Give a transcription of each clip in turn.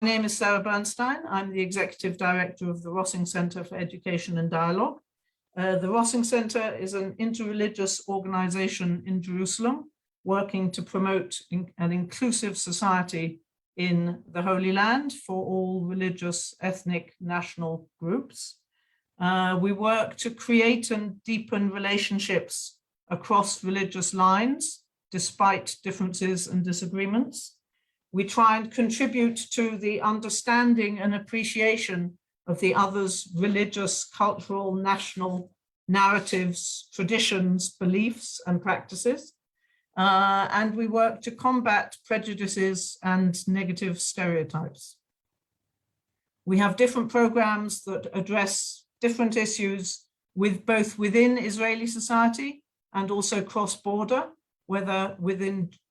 My name is Sarah Bernstein. I'm the Executive Director of the Rossing Centre for Education and Dialogue. The Rossing Centre is an interreligious organization in Jerusalem working to promote an inclusive society in the Holy Land for all religious, ethnic, national groups. We work to create and deepen relationships across religious lines, despite differences and disagreements. We try and contribute to the understanding and appreciation of the other's religious, cultural, national narratives, traditions, beliefs, and practices. And we work to combat prejudices and negative stereotypes. We have different programs that address different issues with both within Israeli society and also cross-border, whether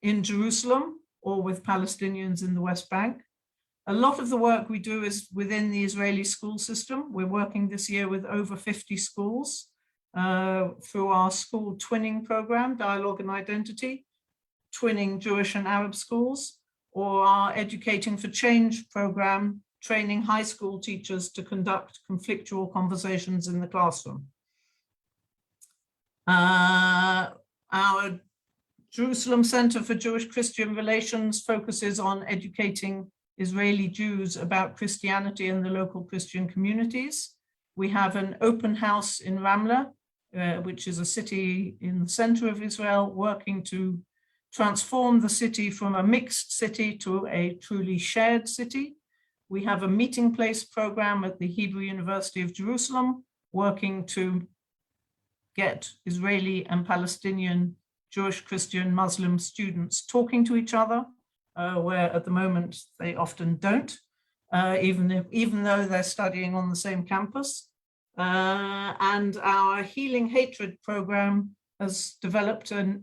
in Jerusalem or with Palestinians in the West Bank. A lot of the work we do is within the Israeli school system. We're working this year with over 50 schools through our school twinning program, Dialogue and Identity, twinning Jewish and Arab schools, or our Educating for Change program, training high school teachers to conduct conflictual conversations in the classroom. Our Jerusalem Center for Jewish-Christian Relations focuses on educating Israeli Jews about Christianity and the local Christian communities. We have an open house in Ramla, which is a city in the center of Israel, working to transform the city from a mixed city to a truly shared city. We have a meeting place program at the Hebrew University of Jerusalem, working to get Israeli and Palestinian Jewish, Christian, Muslim students talking to each other, where at the moment they often don't, even though they're studying on the same campus. And our Healing Hatred program has developed a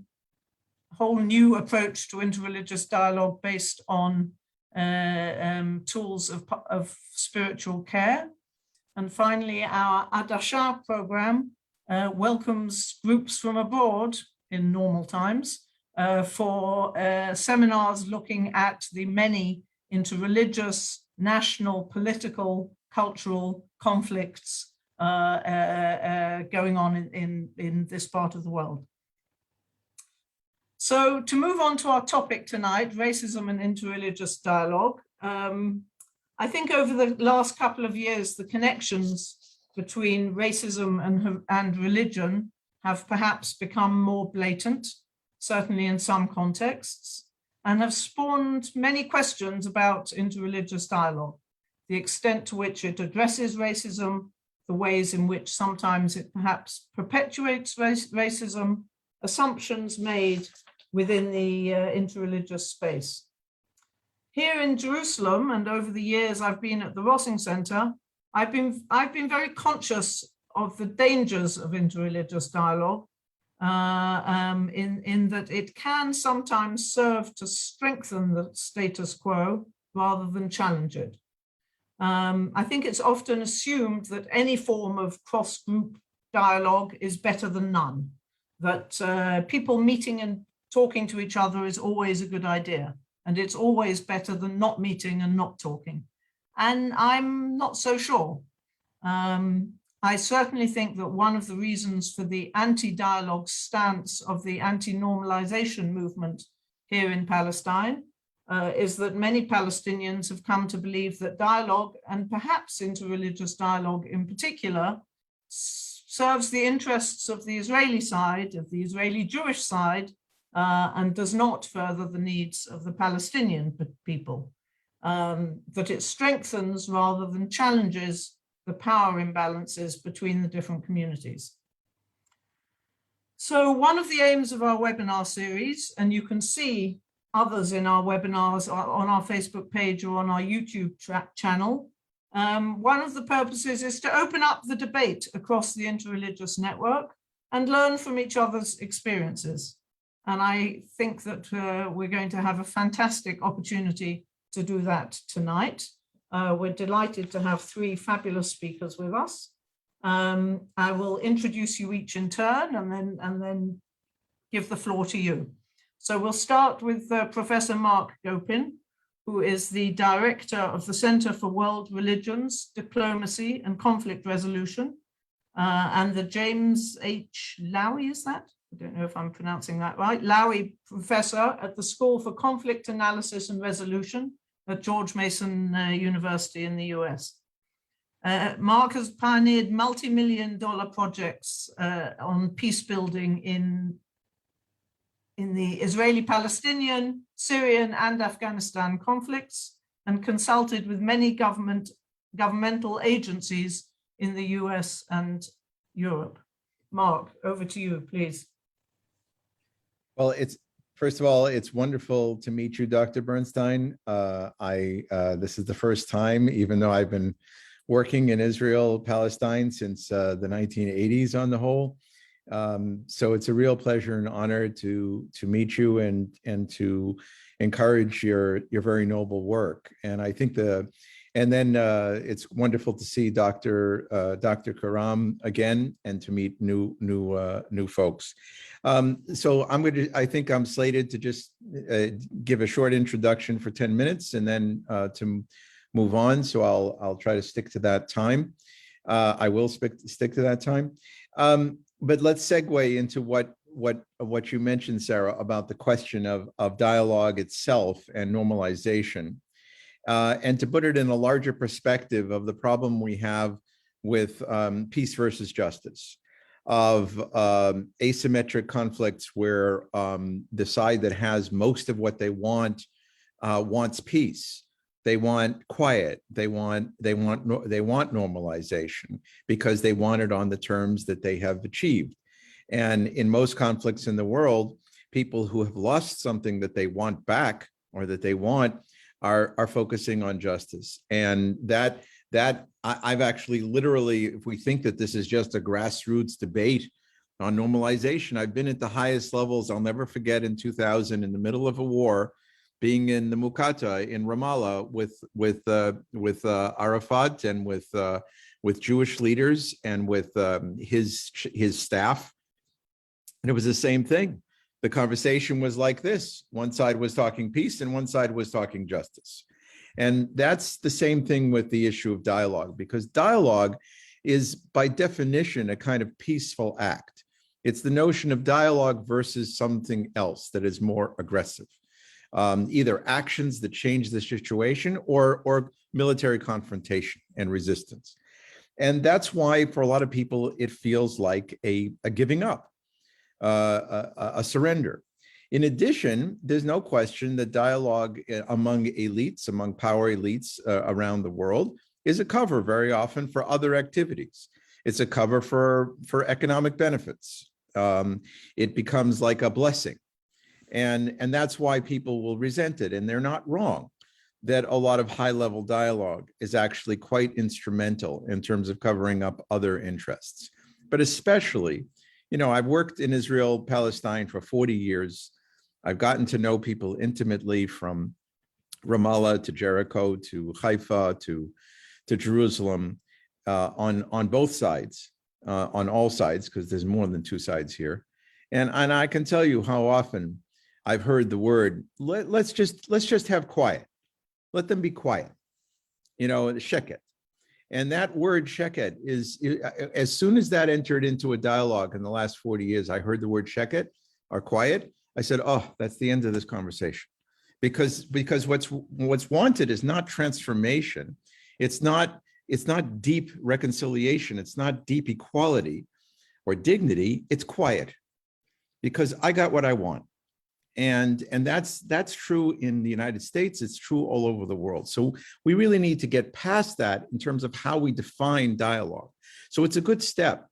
whole new approach to interreligious dialogue based on tools of spiritual care. And finally, our Adasha program welcomes groups from abroad in normal times for seminars looking at the many interreligious, national, political, cultural conflicts going on in this part of the world. So to move on to our topic tonight, racism and interreligious dialogue, I think over the last couple of years, the connections between racism and religion have perhaps become more blatant, certainly in some contexts, and have spawned many questions about interreligious dialogue, the extent to which it addresses racism, the ways in which sometimes it perhaps perpetuates racism, assumptions made within the interreligious space. Here in Jerusalem, and over the years I've been at the Rossing Centre, I've been very conscious of the dangers of interreligious dialogue, in that it can sometimes serve to strengthen the status quo rather than challenge it. I think it's often assumed that any form of cross-group dialogue is better than none, that people meeting and talking to each other is always a good idea, and it's always better than not meeting and not talking. And I'm not so sure. I certainly think that one of the reasons for the anti-dialogue stance of the anti-normalization movement here in Palestine is that many Palestinians have come to believe that dialogue, and perhaps interreligious dialogue in particular, serves the interests of the Israeli side, of the Israeli Jewish side, and does not further the needs of the Palestinian people, that it strengthens rather than challenges the power imbalances between the different communities. So one of the aims of our webinar series, and you can see others in our webinars on our Facebook page or on our YouTube channel, one of the purposes is to open up the debate across the interreligious network and learn from each other's experiences. And I think that we're going to have a fantastic opportunity to do that tonight. We're delighted to have three fabulous speakers with us. I will introduce you each in turn and then give the floor to you. So we'll start with Professor Marc Gopin, who is the director of the Center for World Religions, Diplomacy and Conflict Resolution, and the James H. Lowy, is that? I don't know if I'm pronouncing that right. Lowy Professor at the School for Conflict Analysis and Resolution at George Mason University in the US. Marc has pioneered multi-million-dollar projects on peace building in the Israeli-Palestinian, Syrian, and Afghanistan conflicts, and consulted with many governmental agencies in the US and Europe. Marc, over to you, please. Well, first of all, it's wonderful to meet you, Dr. Bernstein. This is the first time, even though I've been working in Israel, Palestine since the 1980s on the whole. So it's a real pleasure and honor to meet you and to encourage your very noble work. And I think it's wonderful to see Dr. Karam again and to meet new folks. So I think I'm slated to just give a short introduction for 10 minutes and then to move on. So I'll try to stick to that time. I will stick to that time. But let's segue into what you mentioned, Sarah, about the question of dialogue itself and normalization, and to put it in a larger perspective of the problem we have with peace versus justice, of asymmetric conflicts where the side that has most of what they want wants peace. They want quiet. They want normalization because they want it on the terms that they have achieved. And in most conflicts in the world, people who have lost something that they want back or that they want are focusing on justice. And I've actually literally, if we think that this is just a grassroots debate on normalization, I've been at the highest levels. I'll never forget in 2000, in the middle of a war, being in the Mukata in Ramallah with Arafat and with Jewish leaders and with his staff, and it was the same thing. The conversation was like this: one side was talking peace, and one side was talking justice. And that's the same thing with the issue of dialogue, because dialogue is by definition a kind of peaceful act. It's the notion of dialogue versus something else that is more aggressive. Either actions that change the situation or military confrontation and resistance. And that's why for a lot of people, it feels like a giving up, a surrender. In addition, there's no question that dialogue among elites, among power elites around the world is a cover very often for other activities. It's a cover for economic benefits. It becomes like a blessing. And that's why people will resent it. And they're not wrong that a lot of high-level dialogue is actually quite instrumental in terms of covering up other interests. But especially, I've worked in Israel, Palestine for 40 years. I've gotten to know people intimately from Ramallah to Jericho to Haifa to Jerusalem on both sides, on all sides, because there's more than two sides here. And I can tell you how often I've heard the word, let's just have quiet. Let them be quiet, sheket. And that word sheket is, as soon as that entered into a dialogue in the last 40 years, I heard the word sheket or quiet. I said, oh, that's the end of this conversation. Because what's wanted is not transformation. It's not deep reconciliation. It's not deep equality or dignity. It's quiet because I got what I want. And that's true in the United States. It's true all over the world. So we really need to get past that in terms of how we define dialogue. So it's a good step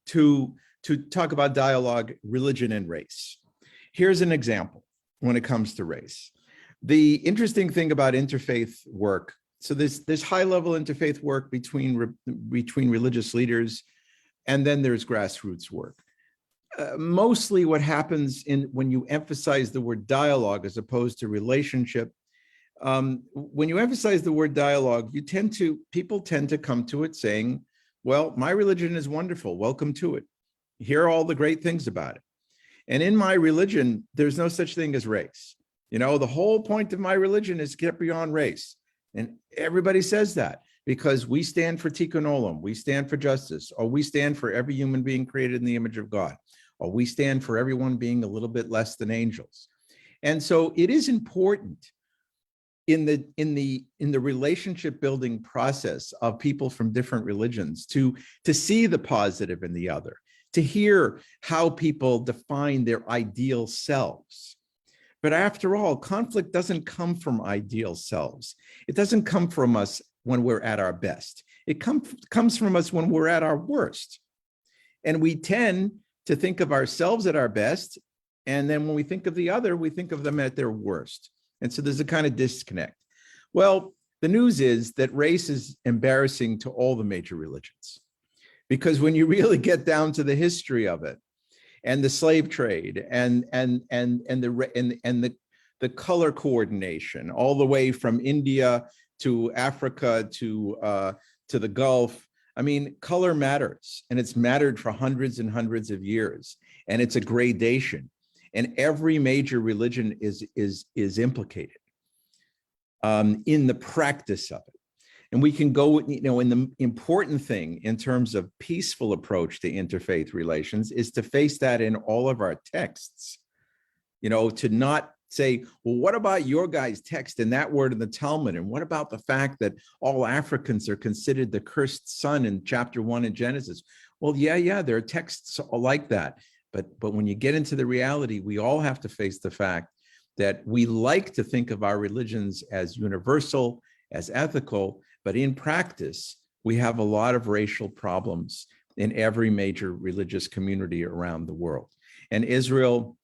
to talk about dialogue, religion, and race. Here's an example when it comes to race. The interesting thing about interfaith work, so there's high-level interfaith work between religious leaders, and then there's grassroots work. Mostly what happens when you emphasize the word dialogue as opposed to relationship, when you emphasize the word dialogue, people tend to come to it saying, well, my religion is wonderful, welcome to it. Here are all the great things about it. And in my religion, there's no such thing as race. The whole point of my religion is to get beyond race. And everybody says that because we stand for tikkun olam, we stand for justice, or we stand for every human being created in the image of God, or we stand for everyone being a little bit less than angels. And so it is important in the relationship building process of people from different religions to see the positive in the other, to hear how people define their ideal selves. But after all, conflict doesn't come from ideal selves. It doesn't come from us when we're at our best. It comes from us when we're at our worst. And we tend to think of ourselves at our best. And then when we think of the other, we think of them at their worst. And so there's a kind of disconnect. Well, the news is that race is embarrassing to all the major religions, because when you really get down to the history of it, and the slave trade and the color coordination all the way from India to Africa to the Gulf. I mean, color matters, and it's mattered for hundreds and hundreds of years, and it's a gradation, and every major religion is implicated in the practice of it. And we can go, and the important thing in terms of peaceful approach to interfaith relations is to face that in all of our texts, to not say, well, what about your guys' text and that word in the Talmud? And what about the fact that all Africans are considered the cursed son in chapter 1 in Genesis? Well, yeah, there are texts like that. But when you get into the reality, we all have to face the fact that we like to think of our religions as universal, as ethical, but in practice, we have a lot of racial problems in every major religious community around the world. And Israel,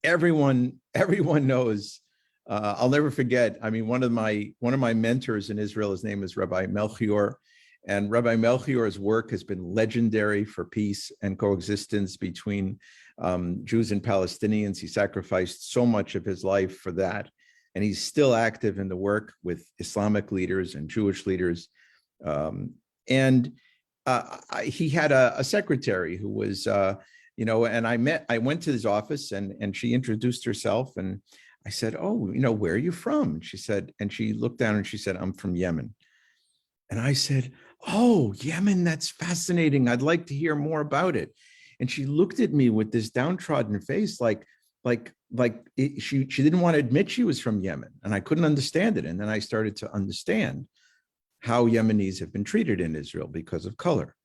everyone knows. I'll never forget. I mean, one of my mentors in Israel, his name is Rabbi Melchior, and Rabbi Melchior's work has been legendary for peace and coexistence between Jews and Palestinians. He sacrificed so much of his life for that. And he's still active in the work with Islamic leaders and Jewish leaders. He had a secretary who was, and I went to his office and she introduced herself, and I said, oh, where are you from? And she looked down and she said, I'm from Yemen. And I said, oh, Yemen, that's fascinating. I'd like to hear more about it. And she looked at me with this downtrodden face, she didn't want to admit she was from Yemen, and I couldn't understand it. And then I started to understand how Yemenis have been treated in Israel because of color,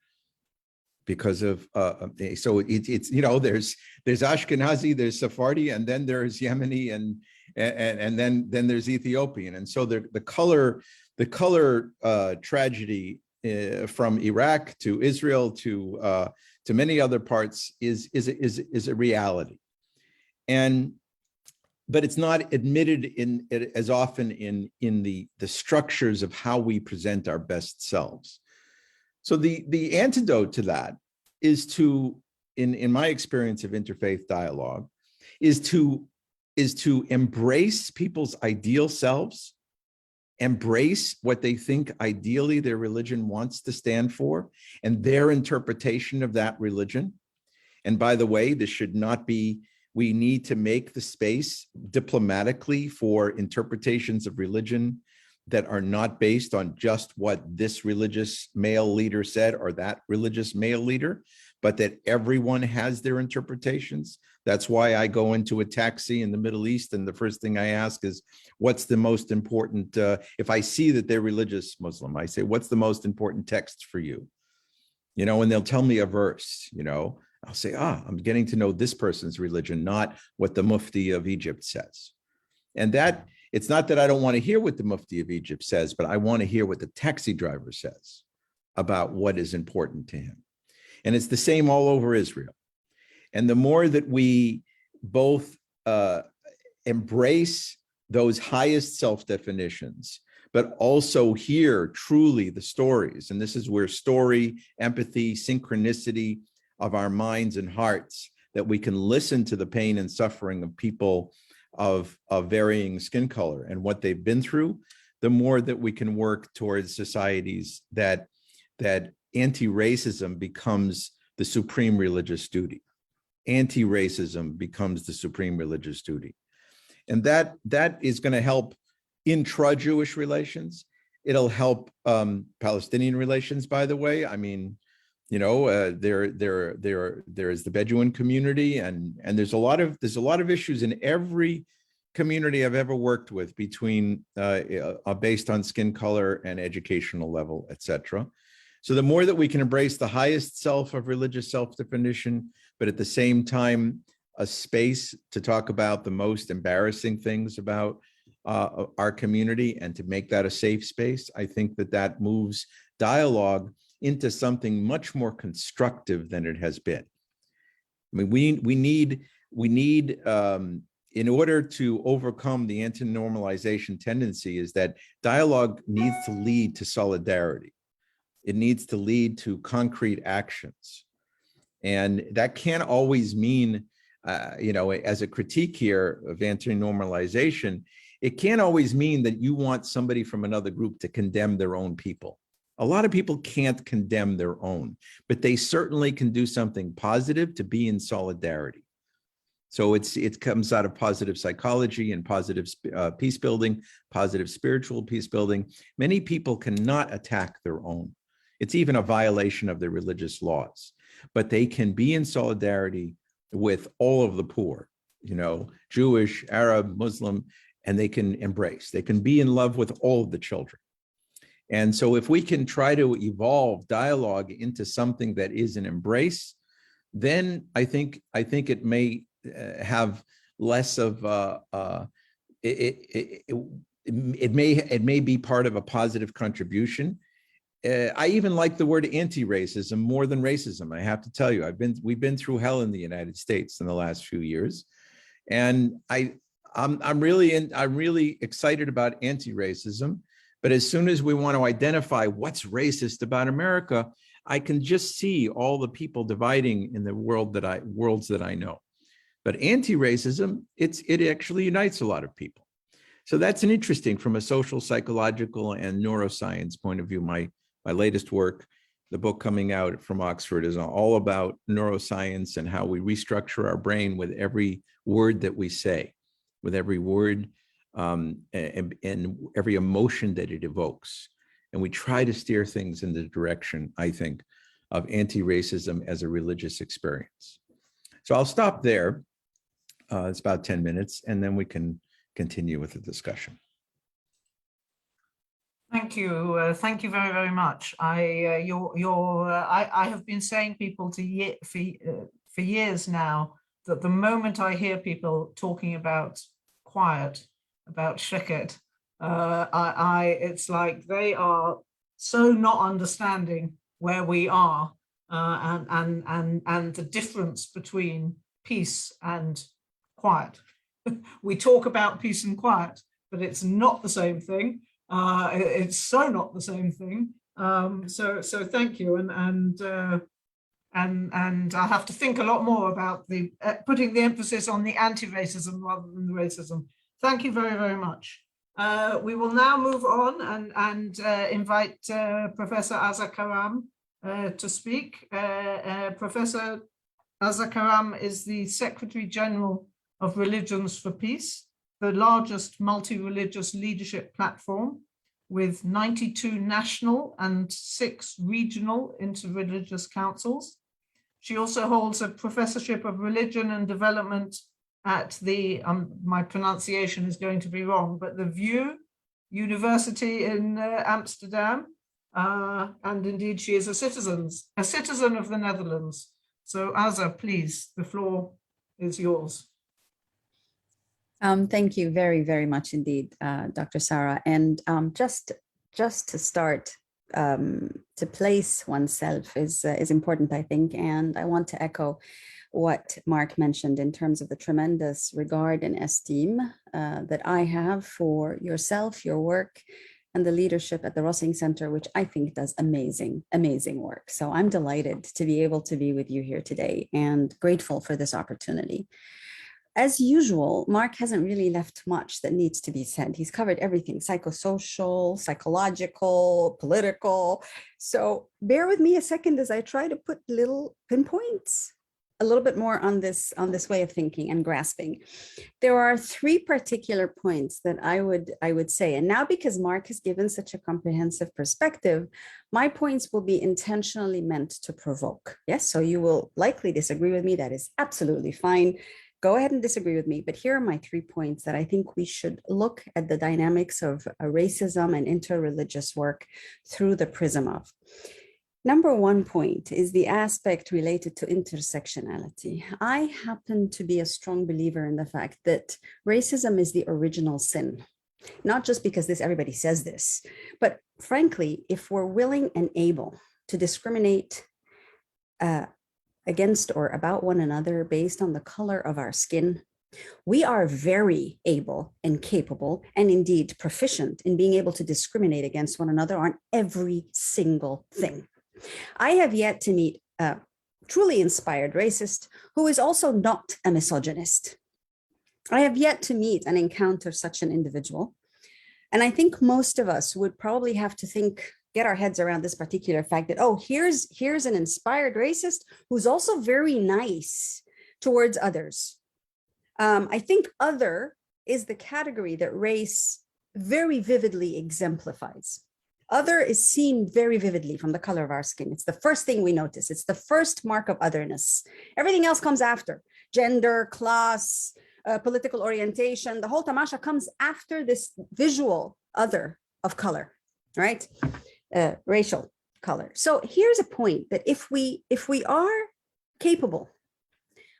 because of so it's there's Ashkenazi, there's Sephardi, and then there's Yemeni, and then there's Ethiopian, and so the color tragedy from Iraq to Israel to many other parts is a reality. But it's not admitted as often in the structures of how we present our best selves. So the antidote to that is to, in my experience of interfaith dialogue, is to embrace people's ideal selves, embrace what they think ideally their religion wants to stand for, and their interpretation of that religion. And by the way, this should not be. We need to make the space diplomatically for interpretations of religion that are not based on just what this religious male leader said or that religious male leader, but that everyone has their interpretations. That's why I go into a taxi in the Middle East, and the first thing I ask is, what's the most important, if I see that they're religious Muslim, I say, what's the most important text for you? And they'll tell me a verse, I'll say, I'm getting to know this person's religion, not what the Mufti of Egypt says. And that, it's not that I don't want to hear what the Mufti of Egypt says, but I want to hear what the taxi driver says about what is important to him. And it's the same all over Israel. And the more that we both embrace those highest self-definitions, but also hear truly the stories, and this is where story, empathy, synchronicity of our minds and hearts, that we can listen to the pain and suffering of people of varying skin color and what they've been through, the more that we can work towards societies that anti-racism becomes the supreme religious duty. Anti-racism becomes the supreme religious duty. And that is going to help intra-Jewish relations. It'll help Palestinian relations, by the way. I mean, you know, there is the Bedouin community, and there's a lot of issues in every community I've ever worked with between based on skin color and educational level, etc. So the more that we can embrace the highest self of religious self-definition, but at the same time, a space to talk about the most embarrassing things about our community and to make that a safe space, I think that moves dialogue into something much more constructive than it has been. I mean, we need in order to overcome the anti-normalization tendency, is that dialogue needs to lead to solidarity. It needs to lead to concrete actions. And that can't always mean, you know, as a critique here of anti-normalization, it can't always mean that you want somebody from another group to condemn their own people. A lot of people can't condemn their own, but they certainly can do something positive to be in solidarity. So it comes out of positive psychology and positive peace building, positive spiritual peace building. Many people cannot attack their own. It's even a violation of their religious laws, but they can be in solidarity with all of the poor, you know, Jewish, Arab, Muslim, and they can embrace. They can be in love with all of the children. And so if we can try to evolve dialogue into something that is an embrace, then I think it may have less of it may be part of a positive contribution. I even like the word anti-racism more than racism. I have to tell you, we've been through hell in the United States in the last few years, and I'm really excited about anti-racism. But as soon as we want to identify what's racist about America, I can just see all the people dividing in the worlds that I know. But anti-racism, it actually unites a lot of people. So that's an interesting, from a social, psychological, and neuroscience point of view. My latest work, the book coming out from Oxford, is all about neuroscience and how we restructure our brain with every word that we say, with every word and every emotion that it evokes. And we try to steer things in the direction, I think, of anti-racism as a religious experience. So I'll stop there. It's about 10 minutes, and then we can continue with the discussion. Thank you. Thank you very, very much. I have been saying for years now that the moment I hear people talking about quiet, about sheket, it's like they are so not understanding where we are and the difference between peace and quiet. We talk about peace and quiet, but it's not the same thing. It's so not the same thing. So thank you, and I have to think a lot more about putting the emphasis on the anti-racism rather than the racism. Thank you very, very much. We will now move on and invite Professor Azza Karam to speak. Professor Azza Karam is the Secretary General of Religions for Peace, the largest multi-religious leadership platform with 92 national and 6 regional interreligious councils. She also holds a professorship of religion and development at the, my pronunciation is going to be wrong, but the VU University in Amsterdam. And indeed, she is a citizen of the Netherlands. So Azza, please, the floor is yours. Thank you very, very much indeed, Dr. Sarah. And just to start, to place oneself is important, I think. And I want to echo what Marc mentioned in terms of the tremendous regard and esteem that I have for yourself, your work, and the leadership at the Rossing Center, which I think does amazing, amazing work. So I'm delighted to be able to be with you here today and grateful for this opportunity. As usual, Marc hasn't really left much that needs to be said. He's covered everything: psychosocial, psychological, political. So bear with me a second as I try to put little pinpoints, a little bit more on this way of thinking and grasping. There are three particular points that I would say, and now because Marc has given such a comprehensive perspective, my points will be intentionally meant to provoke. Yes, so you will likely disagree with me. That is absolutely fine. Go ahead and disagree with me, but here are my 3 points that I think we should look at the dynamics of racism and interreligious work through the prism of. Number 1 point is the aspect related to intersectionality. I happen to be a strong believer in the fact that racism is the original sin, not just because everybody says this, but frankly, if we're willing and able to discriminate against or about one another based on the color of our skin, we are very able and capable and indeed proficient in being able to discriminate against one another on every single thing. I have yet to meet a truly inspired racist who is also not a misogynist. I have yet to meet and encounter such an individual. And I think most of us would probably have to get our heads around this particular fact that, oh, here's an inspired racist who's also very nice towards others. I think other is the category that race very vividly exemplifies. Other is seen very vividly from the color of our skin. It's the first thing we notice. It's the first mark of otherness. Everything else comes after. Gender, class, political orientation, the whole tamasha comes after this visual other of color, right? Racial color. So here's a point that if we are capable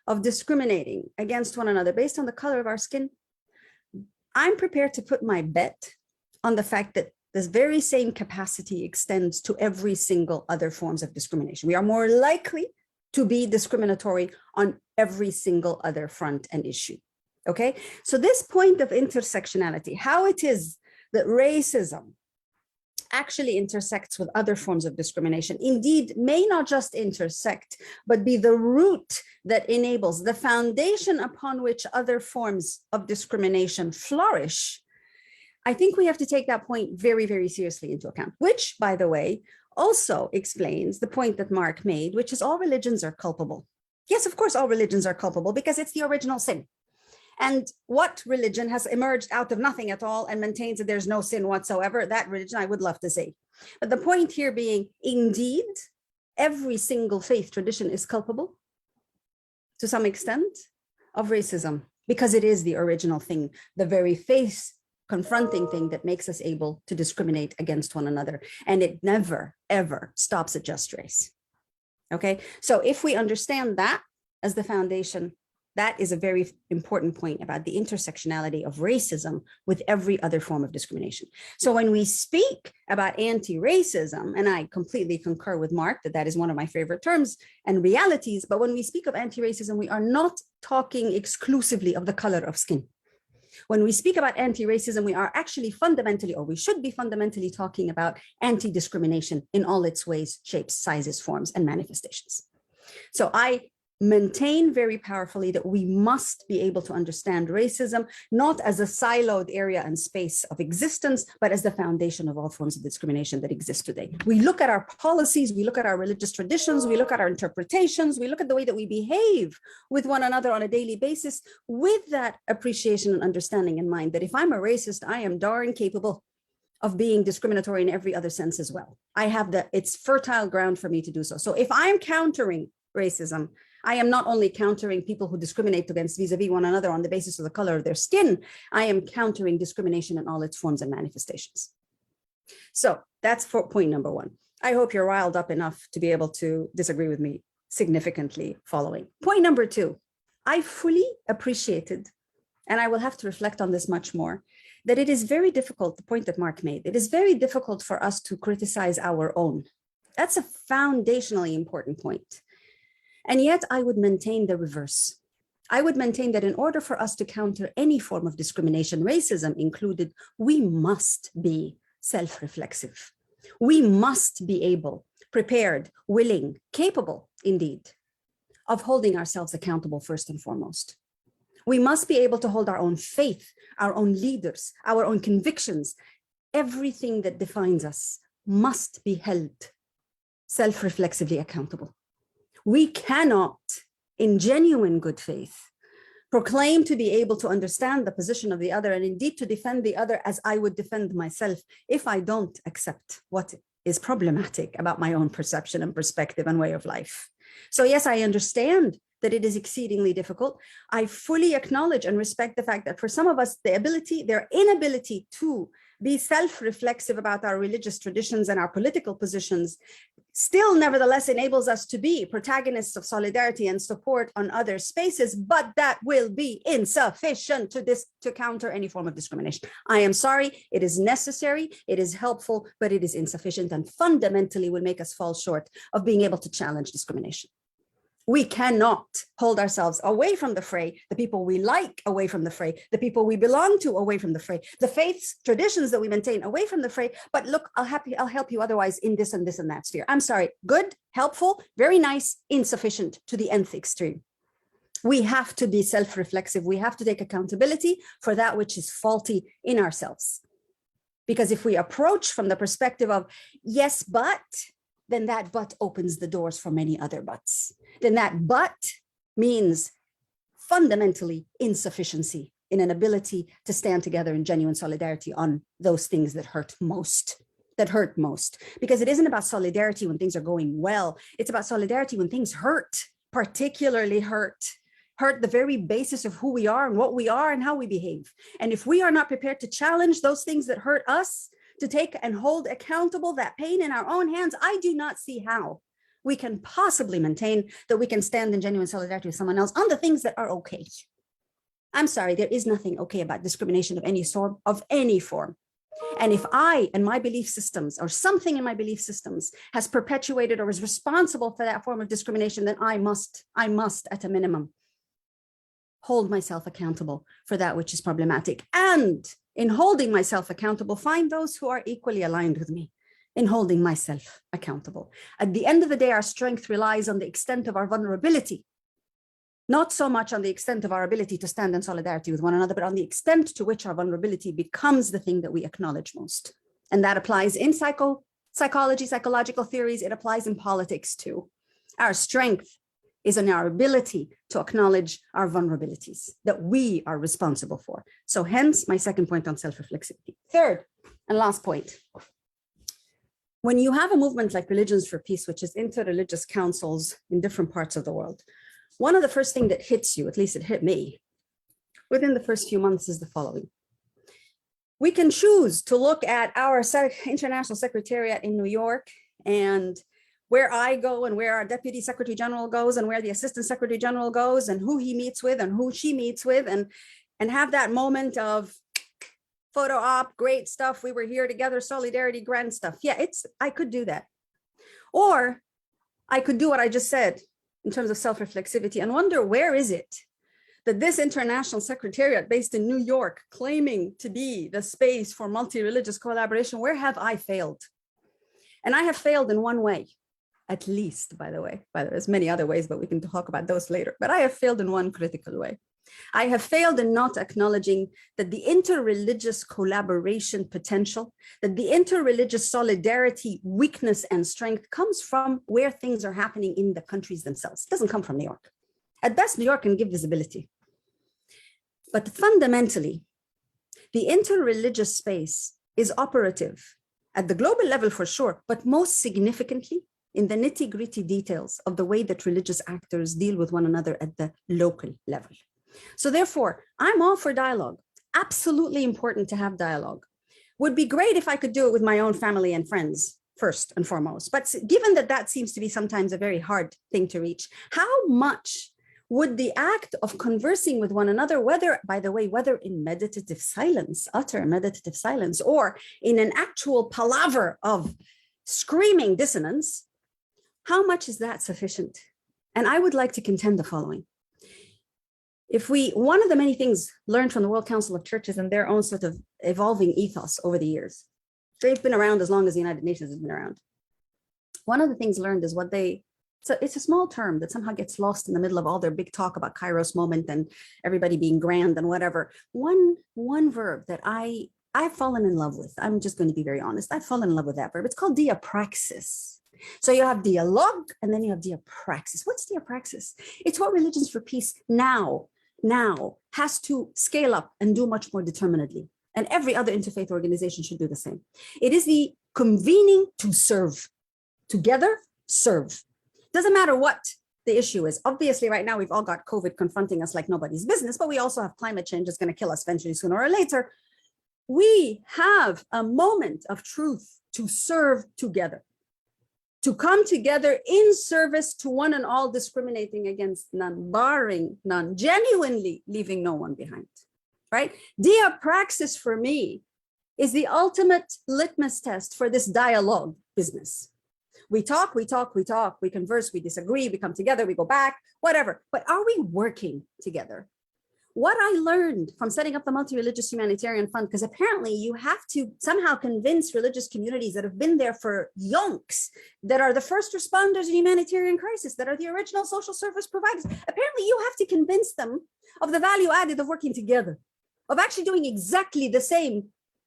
of discriminating against one another based on the color of our skin, I'm prepared to put my bet on the fact that this very same capacity extends to every single other forms of discrimination. We are more likely to be discriminatory on every single other front and issue, okay? So this point of intersectionality, how it is that racism actually intersects with other forms of discrimination, indeed may not just intersect, but be the root that enables the foundation upon which other forms of discrimination flourish, I think we have to take that point very, very seriously into account, which, by the way, also explains the point that Marc made, which is all religions are culpable. Yes, of course, all religions are culpable because it's the original sin. And what religion has emerged out of nothing at all and maintains that there's no sin whatsoever? That religion I would love to say. But the point here being, indeed, every single faith tradition is culpable to some extent of racism because it is the original thing, the very face confronting thing that makes us able to discriminate against one another. And it never, ever stops at just race. Okay, so if we understand that as the foundation, that is a very important point about the intersectionality of racism with every other form of discrimination. So when we speak about anti-racism, and I completely concur with Marc that that is one of my favorite terms and realities, but when we speak of anti-racism, we are not talking exclusively of the color of skin. When we speak about anti-racism, we are actually fundamentally, or we should be fundamentally talking about anti-discrimination in all its ways, shapes, sizes, forms, and manifestations. So I maintain very powerfully that we must be able to understand racism, not as a siloed area and space of existence, but as the foundation of all forms of discrimination that exist today. We look at our policies, we look at our religious traditions, we look at our interpretations, we look at the way that we behave with one another on a daily basis with that appreciation and understanding in mind that if I'm a racist, I am darn capable of being discriminatory in every other sense as well. It's fertile ground for me to do so. So if I'm countering racism, I am not only countering people who discriminate against vis-a-vis one another on the basis of the color of their skin, I am countering discrimination in all its forms and manifestations. So that's for point number 1. I hope you're riled up enough to be able to disagree with me significantly following. Point number 2, I fully appreciated, and I will have to reflect on this much more, that it is very difficult, the point that Marc made, it is very difficult for us to criticize our own. That's a foundationally important point. And yet I would maintain the reverse. I would maintain that in order for us to counter any form of discrimination, racism included, we must be self-reflexive. We must be able, prepared, willing, capable, indeed, of holding ourselves accountable first and foremost. We must be able to hold our own faith, our own leaders, our own convictions. Everything that defines us must be held self-reflexively accountable. We cannot in genuine good faith, proclaim to be able to understand the position of the other and indeed to defend the other as I would defend myself if I don't accept what is problematic about my own perception and perspective and way of life. So yes, I understand that it is exceedingly difficult. I fully acknowledge and respect the fact that for some of us, their inability to be self-reflexive about our religious traditions and our political positions still nevertheless enables us to be protagonists of solidarity and support on other spaces, but that will be insufficient to counter any form of discrimination. I am sorry, it is necessary, it is helpful, but it is insufficient and fundamentally will make us fall short of being able to challenge discrimination. We cannot hold ourselves away from the fray, the people we like away from the fray, the people we belong to away from the fray, the faiths, traditions that we maintain away from the fray. But look, I'll help you otherwise in this and this and that sphere. I'm sorry, good, helpful, very nice, insufficient to the nth extreme. We have to be self-reflexive. We have to take accountability for that which is faulty in ourselves. Because if we approach from the perspective of, yes, but, then that but opens the doors for many other buts. Then that but means fundamentally insufficiency in an ability to stand together in genuine solidarity on those things that hurt most. Because it isn't about solidarity when things are going well. It's about solidarity when things hurt, particularly hurt the very basis of who we are and what we are and how we behave. And if we are not prepared to challenge those things that hurt us, to take and hold accountable that pain in our own hands, I do not see how we can possibly maintain that we can stand in genuine solidarity with someone else on the things that are okay. I'm sorry, there is nothing okay about discrimination of any sort, of any form. And if I and my belief systems or something in my belief systems has perpetuated or is responsible for that form of discrimination, then I must at a minimum hold myself accountable for that which is problematic. And in holding myself accountable, find those who are equally aligned with me in holding myself accountable. At the end of the day, our strength relies on the extent of our vulnerability, not so much on the extent of our ability to stand in solidarity with one another, but on the extent to which our vulnerability becomes the thing that we acknowledge most. And that applies in psychology, psychological theories. It applies in politics too. Our strength is in our ability to acknowledge our vulnerabilities that we are responsible for. So hence my second point on self-reflexivity. Third and last point. When you have a movement like Religions for Peace, which is interreligious councils in different parts of the world, one of the first things that hits you, at least it hit me, within the first few months is the following. We can choose to look at our international secretariat in New York and where I go and where our deputy secretary general goes and where the assistant secretary general goes and who he meets with and who she meets with and have that moment of photo op, great stuff. We were here together, solidarity, grand stuff. Yeah, I could do that. Or I could do what I just said in terms of self-reflexivity and wonder, where is it that this international secretariat based in New York, claiming to be the space for multi-religious collaboration, where have I failed? And I have failed in one way. At least, by the way, there's many other ways, but we can talk about those later. But I have failed in one critical way. I have failed in not acknowledging that the interreligious collaboration potential, that the interreligious solidarity, weakness, and strength comes from where things are happening in the countries themselves. It doesn't come from New York. At best, New York can give visibility. But fundamentally, the interreligious space is operative at the global level for sure, but most significantly, in the nitty-gritty details of the way that religious actors deal with one another at the local level. So therefore, I'm all for dialogue. Absolutely important to have dialogue. Would be great if I could do it with my own family and friends, first and foremost. But given that that seems to be sometimes a very hard thing to reach, how much would the act of conversing with one another, whether in meditative silence, utter meditative silence, or in an actual palaver of screaming dissonance, how much is that sufficient? And I would like to contend the following. One of the many things learned from the World Council of Churches and their own sort of evolving ethos over the years, they've been around as long as the United Nations has been around. One of the things learned is it's a small term that somehow gets lost in the middle of all their big talk about Kairos moment and everybody being grand and whatever. One verb that I've fallen in love with, I'm just going to be very honest, I've fallen in love with that verb. It's called apraxis. So you have dialogue, and then you have the apraxis. What's the apraxis? It's what Religions for Peace now has to scale up and do much more determinedly. And every other interfaith organization should do the same. It is the convening to serve. Together, serve. Doesn't matter what the issue is. Obviously, right now, we've all got COVID confronting us like nobody's business, but we also have climate change that's going to kill us eventually, sooner or later. We have a moment of truth to serve together, to come together in service to one and all, discriminating against none, barring none, genuinely leaving no one behind, right? Diapraxis for me is the ultimate litmus test for this dialogue business. We talk, we converse, we disagree, we come together, we go back, whatever. But are we working together? What I learned from setting up the Multi-Religious Humanitarian Fund, because apparently you have to somehow convince religious communities that have been there for yonks, that are the first responders in humanitarian crisis, that are the original social service providers. Apparently you have to convince them of the value added of working together, of actually doing exactly the same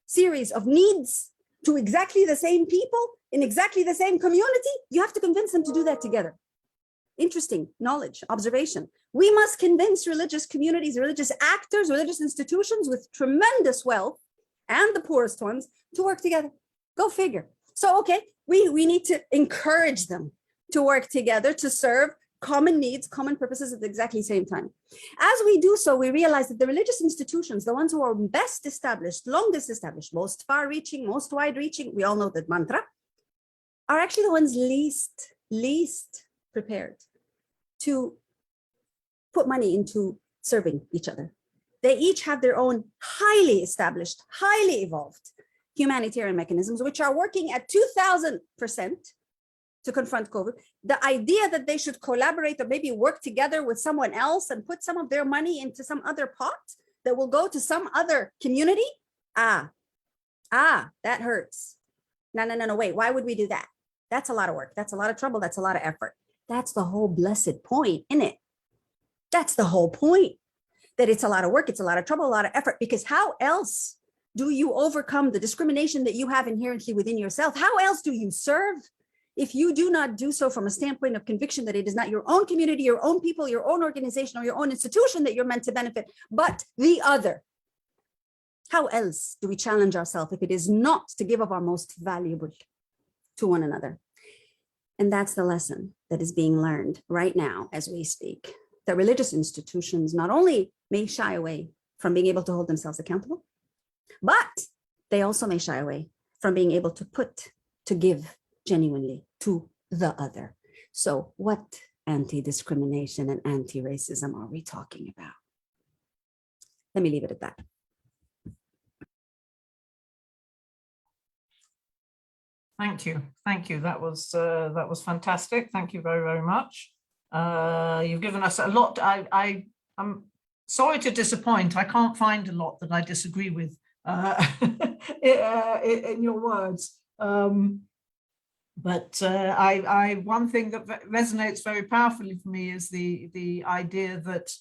series of needs to exactly the same people in exactly the same community. You have to convince them to do that together. Interesting knowledge, observation. We must convince religious communities, religious actors, religious institutions with tremendous wealth and the poorest ones to work together. Go figure. So, okay, we need to encourage them to work together to serve common needs, common purposes at the exactly same time. As we do so, we realize that the religious institutions, the ones who are best established, longest established, most far-reaching, most wide-reaching, we all know that mantra, are actually the ones least prepared to put money into serving each other. They each have their own highly established, highly evolved humanitarian mechanisms, which are working at 2000% to confront COVID. The idea that they should collaborate or maybe work together with someone else and put some of their money into some other pot that will go to some other community, that hurts. No, wait, why would we do that? That's a lot of work. That's a lot of trouble. That's a lot of effort. That's the whole blessed point, isn't it? That's the whole point, that it's a lot of work, it's a lot of trouble, a lot of effort, because how else do you overcome the discrimination that you have inherently within yourself? How else do you serve if you do not do so from a standpoint of conviction that it is not your own community, your own people, your own organization, or your own institution that you're meant to benefit, but the other? How else do we challenge ourselves if it is not to give up our most valuable to one another? And that's the lesson that is being learned right now as we speak, that religious institutions not only may shy away from being able to hold themselves accountable, but they also may shy away from being able to give genuinely to the other. So what anti-discrimination and anti-racism are we talking about? Let me leave it at that. Thank you. That was fantastic. Thank you very, very much. You've given us a lot. I'm sorry to disappoint. I can't find a lot that I disagree with in your words. But one thing that resonates very powerfully for me is the idea that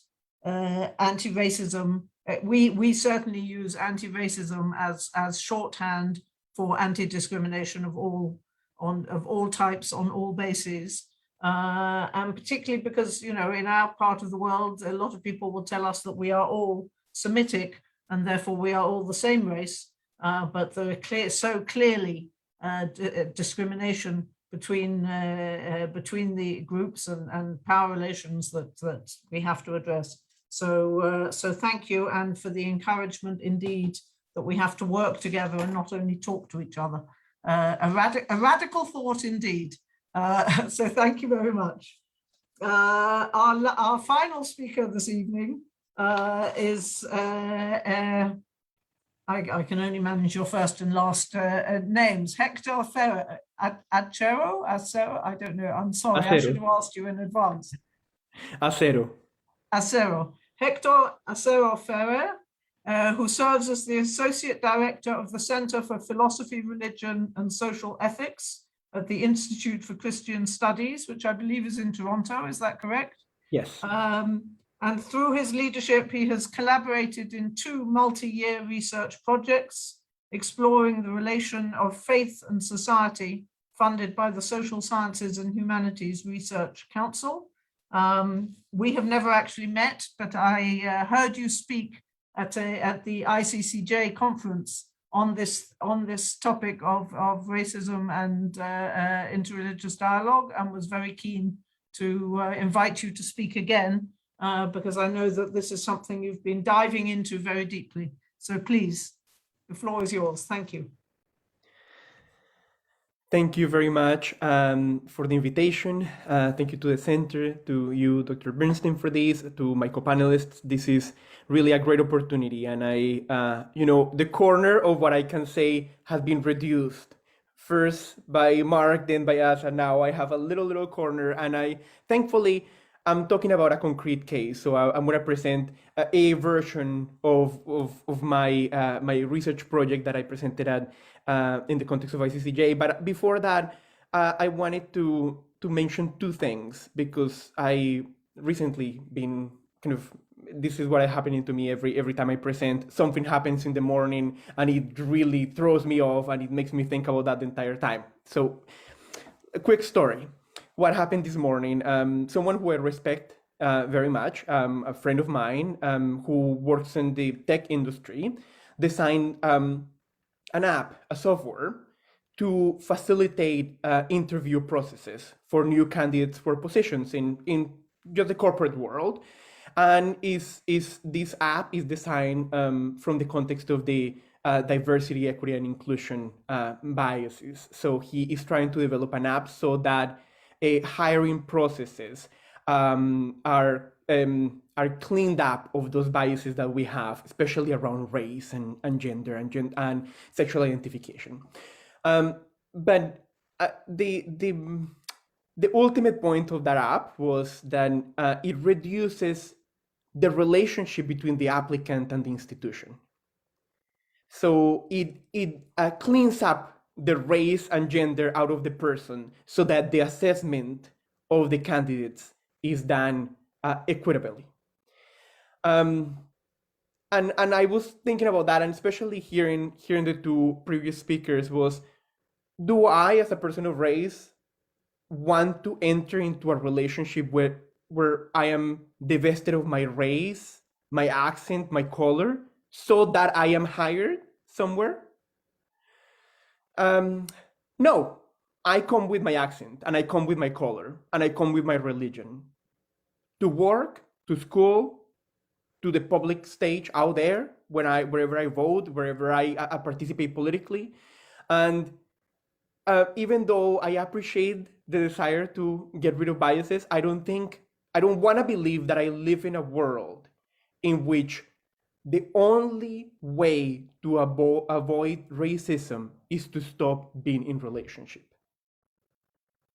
anti-racism. We certainly use anti-racism as shorthand for anti-discrimination of all types on all bases. And particularly because, in our part of the world, a lot of people will tell us that we are all Semitic and therefore we are all the same race, but there are so clearly discrimination between the groups and power relations that we have to address. So thank you, and for the encouragement indeed that we have to work together and not only talk to each other. A radical thought indeed. So thank you very much. Our final speaker this evening is, I can only manage your first and last names, Hector Ferrer, Acero, I don't know, I'm sorry, Acero. I should have asked you in advance. Acero. Hector Acero Ferrer, who serves as the Associate Director of the Center for Philosophy, Religion and Social Ethics at the Institute for Christian Studies, which I believe is in Toronto, is that correct? Yes. And through his leadership, he has collaborated in 2 multi-year research projects exploring the relation of faith and society funded by the Social Sciences and Humanities Research Council. We have never actually met, but I heard you speak at the ICCJ conference on this topic of racism and interreligious dialogue, and was very keen to invite you to speak again, because I know that this is something you've been diving into very deeply. So please, the floor is yours. Thank you. Thank you very much for the invitation. Thank you to the center, to you, Dr. Bernstein, for this, to my co-panelists. This is really a great opportunity. And the corner of what I can say has been reduced. First by Marc, then by Azza. Now I have a little corner, and thankfully, I'm talking about a concrete case. So I'm going to present a version of my my research project that I presented at in the context of ICCJ. But before that, I wanted to mention two things, because I recently been this is what is happening to me every time I present. Something happens in the morning and it really throws me off, and it makes me think about that the entire time. So a quick story. What happened this morning? Someone who I respect very much, a friend of mine who works in the tech industry, designed an app, a software, to facilitate interview processes for new candidates for positions in just the corporate world. And this app is designed from the context of the diversity, equity, and inclusion biases. So he is trying to develop an app so that hiring processes are cleaned up of those biases that we have, especially around race and gender and sexual identification. But the ultimate point of that app was that it reduces the relationship between the applicant and the institution. So it cleans up the race and gender out of the person, so that the assessment of the candidates is done equitably. And I was thinking about that, and especially hearing the two previous speakers, was, do I, as a person of race, want to enter into a relationship where I am divested of my race, my accent, my color, so that I am hired somewhere? No, I come with my accent, and I come with my color, and I come with my religion to work, to school, to the public stage out there, wherever I vote, wherever I participate politically. And even though I appreciate the desire to get rid of biases, I don't want to believe that I live in a world in which the only way to avoid racism is to stop being in relationship.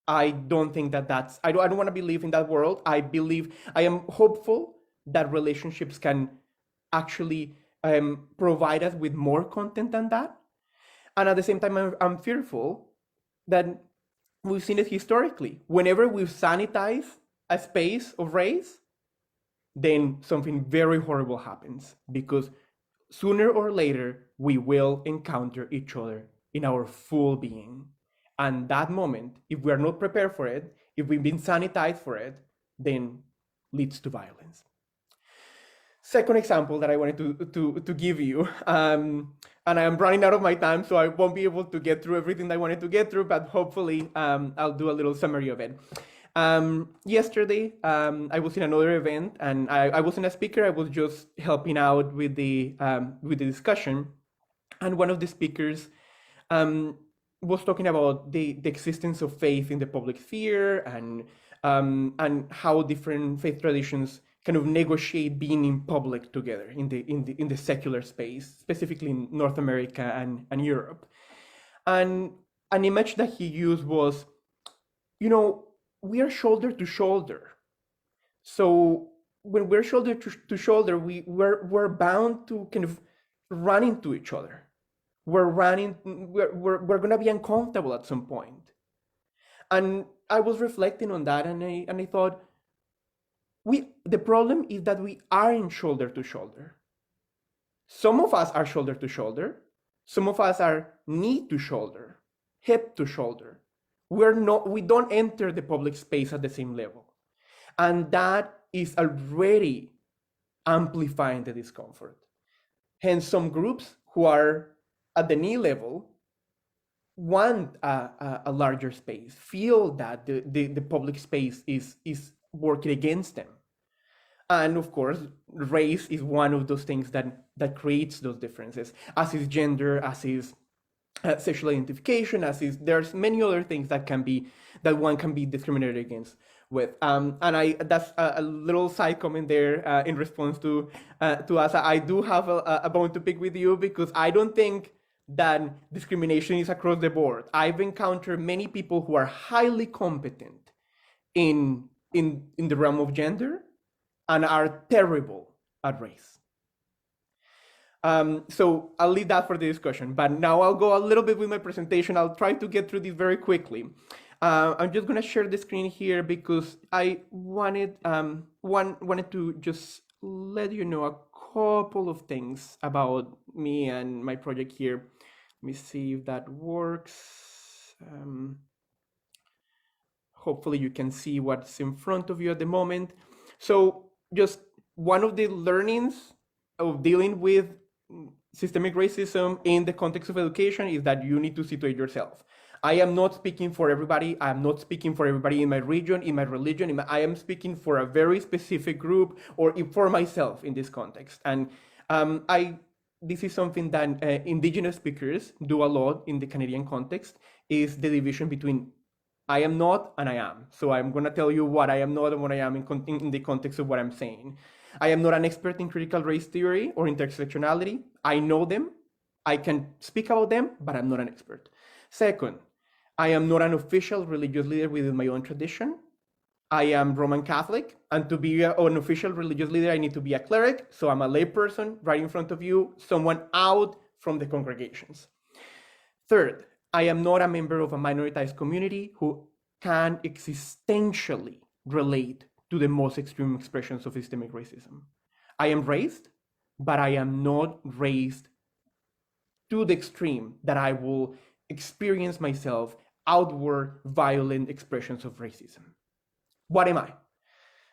I don't think that's, I don't want to believe in that world. I am hopeful that relationships can actually provide us with more content than that. And at the same time, I'm fearful that we've seen it historically. Whenever we've sanitized a space of race, then something very horrible happens, because sooner or later, we will encounter each other in our full being. And that moment, if we are not prepared for it, if we've been sanitized for it, then leads to violence. Second example that I wanted to give you, and I am running out of my time, so I won't be able to get through everything that I wanted to get through, but hopefully I'll do a little summary of it. Yesterday, I was in another event, and I wasn't a speaker. I was just helping out with the discussion, and one of the speakers was talking about the existence of faith in the public sphere, and how different faith traditions kind of negotiate being in public together in the secular space, specifically in North America and Europe. And an image that he used was, we are shoulder to shoulder. So when we're shoulder to shoulder, we're bound to kind of run into each other. We're going to be uncomfortable at some point. And I was reflecting on that, and I thought, the problem is that we aren't shoulder to shoulder. Some of us are shoulder to shoulder. Some of us are knee to shoulder, hip to shoulder. we don't enter the public space at the same level. And that is already amplifying the discomfort. Hence, some groups who are at the knee level want a larger space, feel that the public space is working against them. And of course, race is one of those things that creates those differences, as is gender, as is sexual identification, as is, there's many other things that one can be discriminated against with. And that's a little side comment there in response to Azza. I do have a bone to pick with you, because I don't think that discrimination is across the board. I've encountered many people who are highly competent in the realm of gender and are terrible at race. So I'll leave that for the discussion, but now I'll go a little bit with my presentation. I'll try to get through this very quickly. I'm just gonna share the screen here because I wanted to just let you know a couple of things about me and my project here. Let me see if that works. Hopefully you can see what's in front of you at the moment. So just one of the learnings of dealing with systemic racism in the context of education is that you need to situate yourself. I am not speaking for everybody. I am not speaking for everybody in my region, in my religion. I am speaking for a very specific group, or for myself in this context. And this is something that indigenous speakers do a lot in the Canadian context, is the division between I am not and I am. So I'm going to tell you what I am not and what I am in the context of what I'm saying. I am not an expert in critical race theory or intersectionality. I know them. I can speak about them, but I'm not an expert. Second, I am not an official religious leader within my own tradition. I am Roman Catholic, and to be an official religious leader, I need to be a cleric. So I'm a lay person right in front of you, someone out from the congregations. Third, I am not a member of a minoritized community who can existentially relate to the most extreme expressions of systemic racism. I am raised, but I am not raised to the extreme that I will experience myself outward violent expressions of racism. What am I?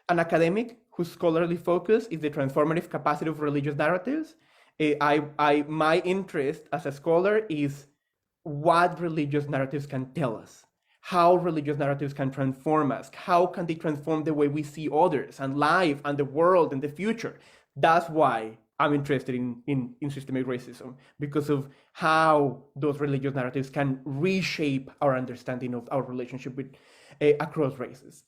An academic whose scholarly focus is the transformative capacity of religious narratives. My interest as a scholar is what religious narratives can tell us, how religious narratives can transform us, how can they transform the way we see others and life and the world and the future. That's why I'm interested in systemic racism, because of how those religious narratives can reshape our understanding of our relationship with across races.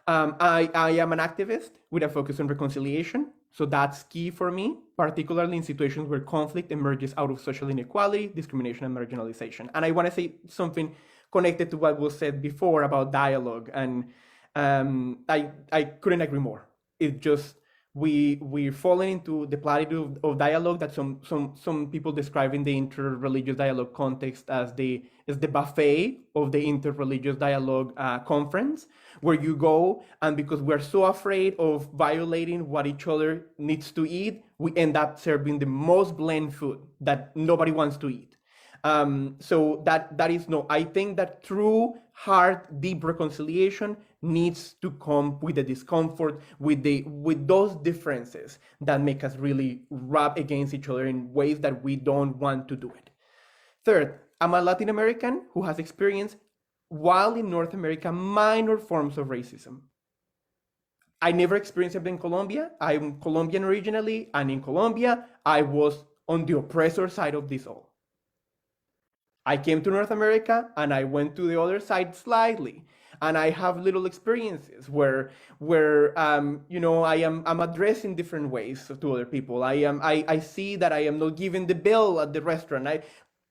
I am an activist with a focus on reconciliation. So that's key for me, particularly in situations where conflict emerges out of social inequality, discrimination, and marginalization. And I want to say something connected to what was said before about dialogue. And I couldn't agree more. It just, we're falling into the platitude of dialogue that some people describe in the interreligious dialogue context as the buffet of the interreligious dialogue conference, where you go, and because we're so afraid of violating what each other needs to eat, we end up serving the most bland food that nobody wants to eat. So that is no, I think that true, hard, deep reconciliation needs to come with the discomfort, with those differences that make us really rub against each other in ways that we don't want to do it. Third, I'm a Latin American who has experienced, while in North America, minor forms of racism. I never experienced it in Colombia. I'm Colombian originally, and in Colombia, I was on the oppressor side of this all. I came to North America and I went to the other side slightly, and I have little experiences where I'm addressed in different ways to other people. I see that I am not given the bill at the restaurant.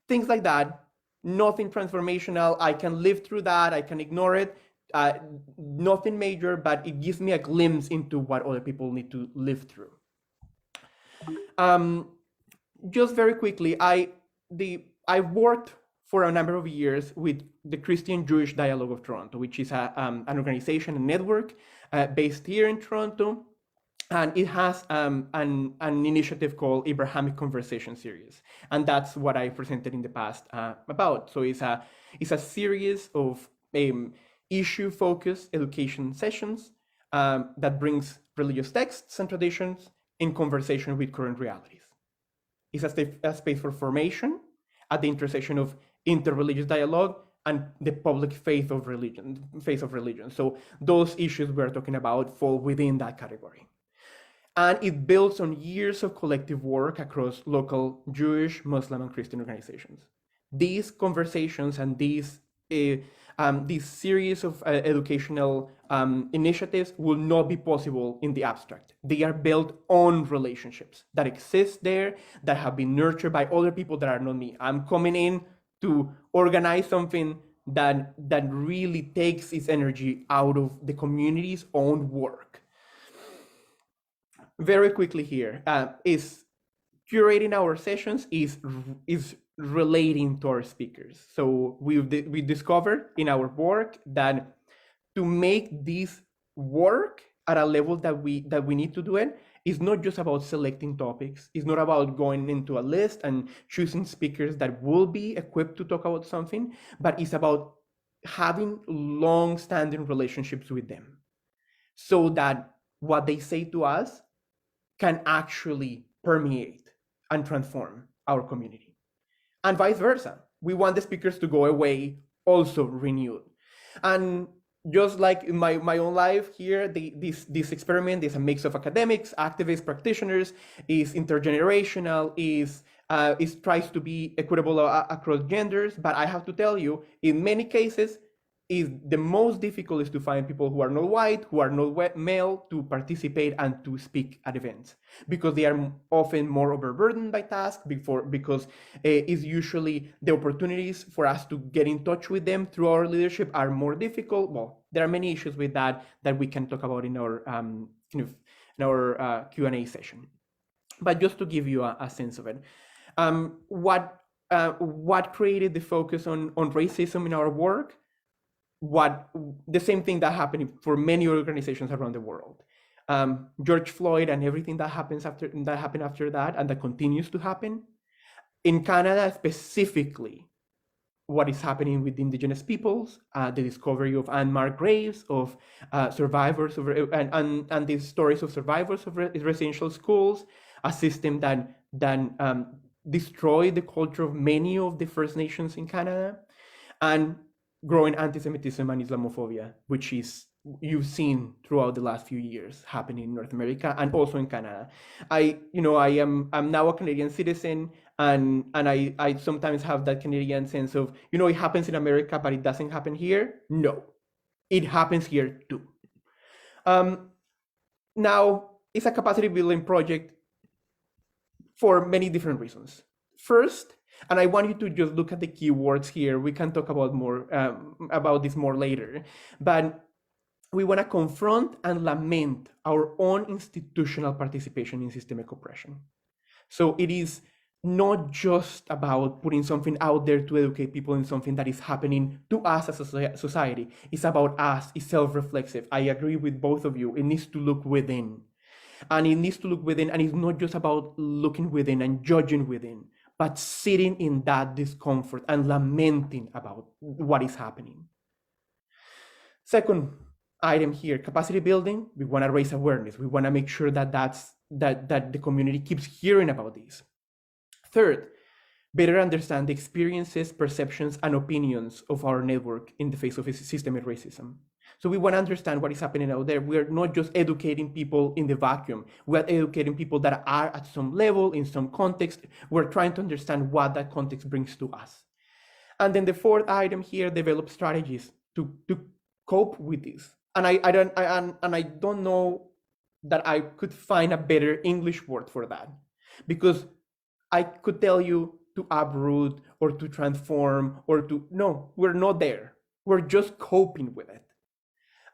Things like that. Nothing transformational. I can live through that. I can ignore it. Nothing major, but it gives me a glimpse into what other people need to live through. Just very quickly, I worked for a number of years with the Christian-Jewish Dialogue of Toronto, which is an organization, a network based here in Toronto, And it has an initiative called Abrahamic Conversation Series, and that's what I presented in the past about. So it's a series of issue-focused education sessions that brings religious texts and traditions in conversation with current realities. It's a space for formation at the intersection of interreligious dialogue and the public faith of religion. So those issues we're talking about fall within that category. And it builds on years of collective work across local Jewish, Muslim, and Christian organizations. These conversations and these series of educational initiatives will not be possible in the abstract. They are built on relationships that exist there, that have been nurtured by other people that are not me. I'm coming in to organize something that really takes its energy out of the community's own work. Very quickly here, is curating our sessions is relating to our speakers. So we discovered in our work that to make this work at a level that we need to do it is not just about selecting topics. It's not about going into a list and choosing speakers that will be equipped to talk about something, but it's about having long-standing relationships with them so that what they say to us can actually permeate and transform our community. And vice versa. We want the speakers to go away also renewed. And just like in my own life here, this experiment is a mix of academics, activists, practitioners, is intergenerational, is tries to be equitable across genders. But I have to tell you, in many cases, is the most difficult is to find people who are not white, who are not male, to participate and to speak at events, because they are often more overburdened by tasks, because it's usually the opportunities for us to get in touch with them through our leadership are more difficult. Well, there are many issues with that we can talk about in our Q&A session. But just to give you a sense of it, what created the focus on racism in our work? The same thing that happened for many organizations around the world. George Floyd and everything that happened after that, and that continues to happen. In Canada specifically, what is happening with Indigenous peoples, the discovery of Marc graves, of survivors of, and the stories of survivors of residential schools, a system that destroyed the culture of many of the First Nations in Canada, and growing anti-Semitism and Islamophobia, which is you've seen throughout the last few years happening in North America and also in Canada. I'm now a Canadian citizen, and I sometimes have that Canadian sense of, it happens in America, but it doesn't happen here. No, it happens here too. Now, it's a capacity building project for many different reasons. First, and I want you to just look at the keywords here. We can talk about more about this more later. But we want to confront and lament our own institutional participation in systemic oppression. So it is not just about putting something out there to educate people in something that is happening to us as a society. It's about us. It's self-reflexive. I agree with both of you. It needs to look within. And it needs to look within. And it's not just about looking within and judging within, but sitting in that discomfort and lamenting about what is happening. Second item here, capacity building. We want to raise awareness. We want to make sure that the community keeps hearing about this. Third, better understand the experiences, perceptions, and opinions of our network in the face of systemic racism. So we want to understand what is happening out there. We are not just educating people in the vacuum. We are educating people that are at some level, in some context. We're trying to understand what that context brings to us. And then the fourth item here, develop strategies to cope with this. And I don't know that I could find a better English word for that, because I could tell you to uproot or to transform or to, no, we're not there. We're just coping with it.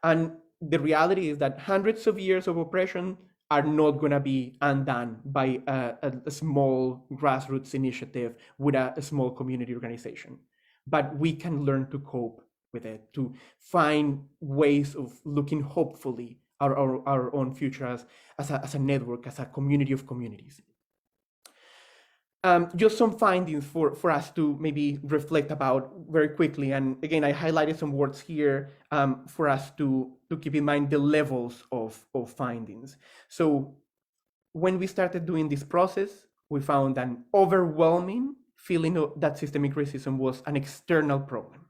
And the reality is that hundreds of years of oppression are not going to be undone by a small grassroots initiative with a small community organization. But we can learn to cope with it, to find ways of looking hopefully our own future as a network, as a community of communities. Just some findings for us to maybe reflect about very quickly. And again, I highlighted some words here for us to keep in mind the levels of findings. So when we started doing this process, we found an overwhelming feeling that systemic racism was an external problem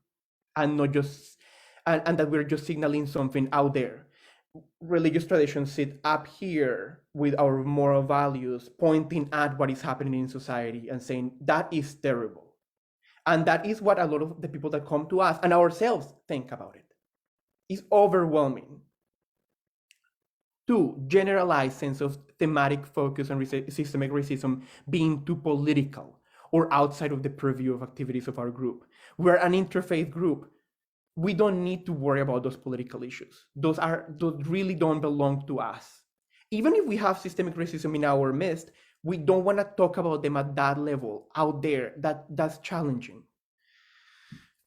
and not just, and that we're just signaling something out there. Religious traditions sit up here with our moral values, pointing at what is happening in society and saying that is terrible. And that is what a lot of the people that come to us and ourselves think about it. It's overwhelming. 2, generalized sense of thematic focus on systemic racism being too political or outside of the purview of activities of our group. We're an interfaith group. We don't need to worry about those political issues. Those really don't belong to us. Even if we have systemic racism in our midst, we don't want to talk about them at that level out there. That's challenging.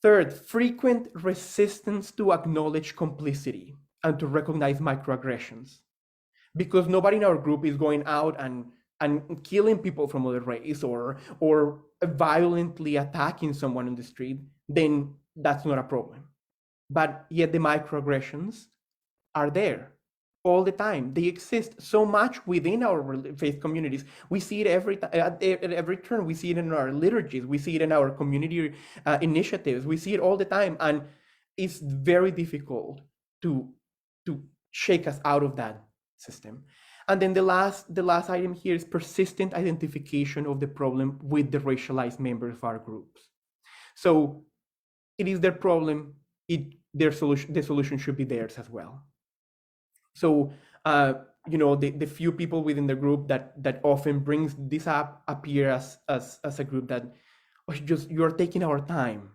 3rd, frequent resistance to acknowledge complicity and to recognize microaggressions. Because nobody in our group is going out and killing people from other race or violently attacking someone on the street, then that's not a problem. But yet the microaggressions are there all the time. They exist so much within our faith communities. We see it at every turn. We see it in our liturgies. We see it in our community initiatives. We see it all the time. And it's very difficult to shake us out of that system. And then the last item here is persistent identification of the problem with the racialized members of our groups. So it is their problem. The solution should be theirs as well. So, the few people within the group that often brings this up appear as a group that you're taking our time.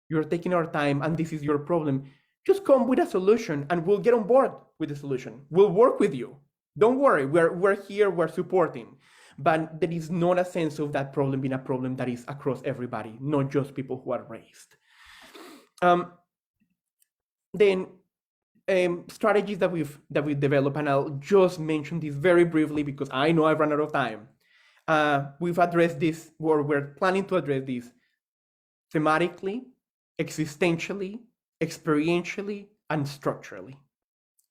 You're taking our time, and this is your problem. Just come with a solution, and we'll get on board with the solution. We'll work with you. Don't worry, we're here, we're supporting. But there is not a sense of that problem being a problem that is across everybody, not just people who are raised. Then strategies that we've developed, and I'll just mention this very briefly because I know I've run out of time. We've addressed this, or we're planning to address this thematically, existentially, experientially, and structurally.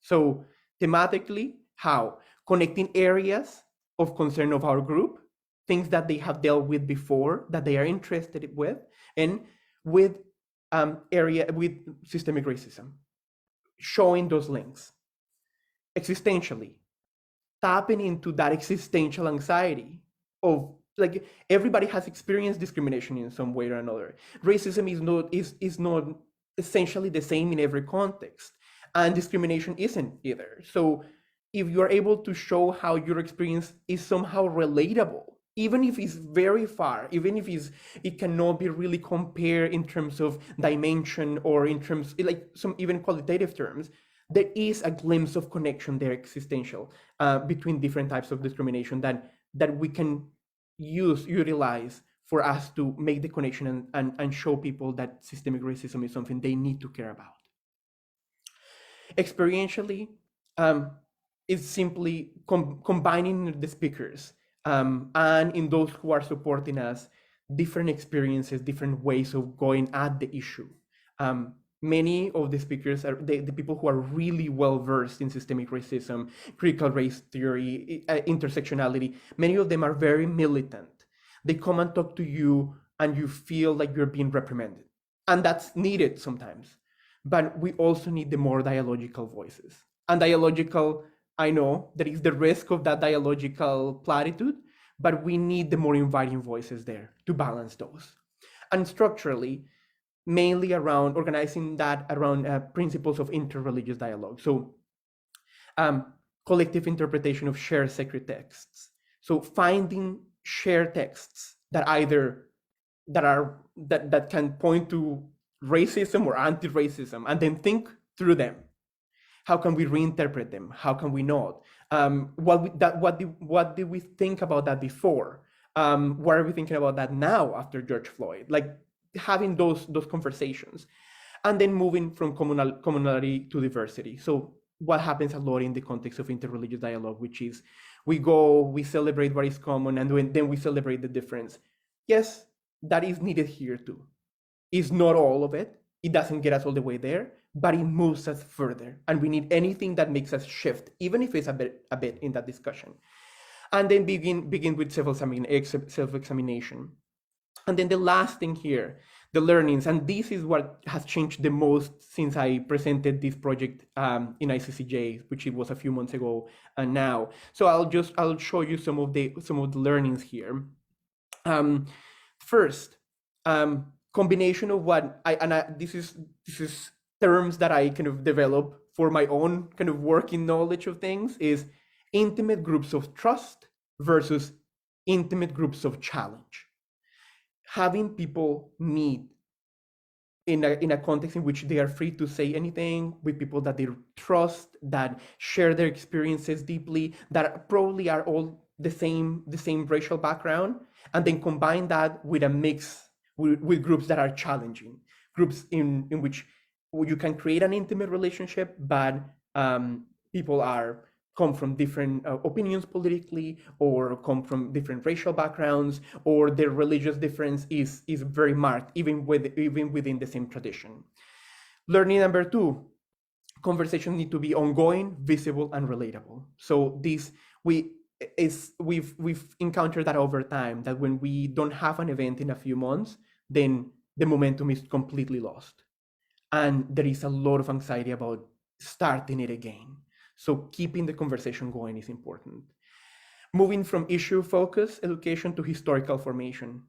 So thematically, how? Connecting areas of concern of our group, things that they have dealt with before, that they are interested with, and with with systemic racism, showing those links. Existentially, tapping into that existential anxiety of, like, everybody has experienced discrimination in some way or another. Racism is not essentially the same in every context, and discrimination isn't either. So if you're able to show how your experience is somehow relatable, even if it's very far, even if it cannot be really compared in terms of dimension or in terms, like, some even qualitative terms, there is a glimpse of connection there, existential, between different types of discrimination that we can utilize for us to make the connection and show people that systemic racism is something they need to care about. Experientially, it's simply combining the speakers and in those who are supporting us, different experiences, different ways of going at the issue. Many of the speakers are the people who are really well versed in systemic racism, critical race theory, intersectionality. Many of them are very militant. They come and talk to you and you feel like you're being reprimanded. And that's needed sometimes. But we also need the more dialogical voices. And dialogical, I know there is the risk of that dialogical platitude, but we need the more inviting voices there to balance those. And structurally, mainly around organizing that around principles of interreligious dialogue. So collective interpretation of shared sacred texts. So finding shared texts that can point to racism or anti-racism, and then think through them. How can we reinterpret them? How can we not? What did we think about that before? What are we thinking about that now after George Floyd? Like, having those conversations, and then moving from commonality to diversity. So what happens a lot in the context of interreligious dialogue, which is we go, we celebrate what is common, and then we celebrate the difference. Yes, that is needed here too. It's not all of it. It doesn't get us all the way there, but it moves us further. And we need anything that makes us shift, even if it's a bit in that discussion. And then begin with self-examination. And then the last thing here, the learnings, and this is what has changed the most since I presented this project in ICCJ, which it was a few months ago and now. So I'll show you some of the learnings here. First, combination of what this is terms that I kind of develop for my own kind of working knowledge of things, is intimate groups of trust versus intimate groups of challenge. Having people meet in a context in which they are free to say anything, with people that they trust, that share their experiences deeply, that probably are all the same racial background, and then combine that with a mix with groups that are challenging, groups in which you can create an intimate relationship, but people come from different opinions politically, or come from different racial backgrounds, or their religious difference is very marked, even within the same tradition. Learning number 2, conversations need to be ongoing, visible, and relatable. So we've encountered that over time, that when we don't have an event in a few months, then the momentum is completely lost. And there is a lot of anxiety about starting it again. So keeping the conversation going is important. Moving from issue focus education to historical formation.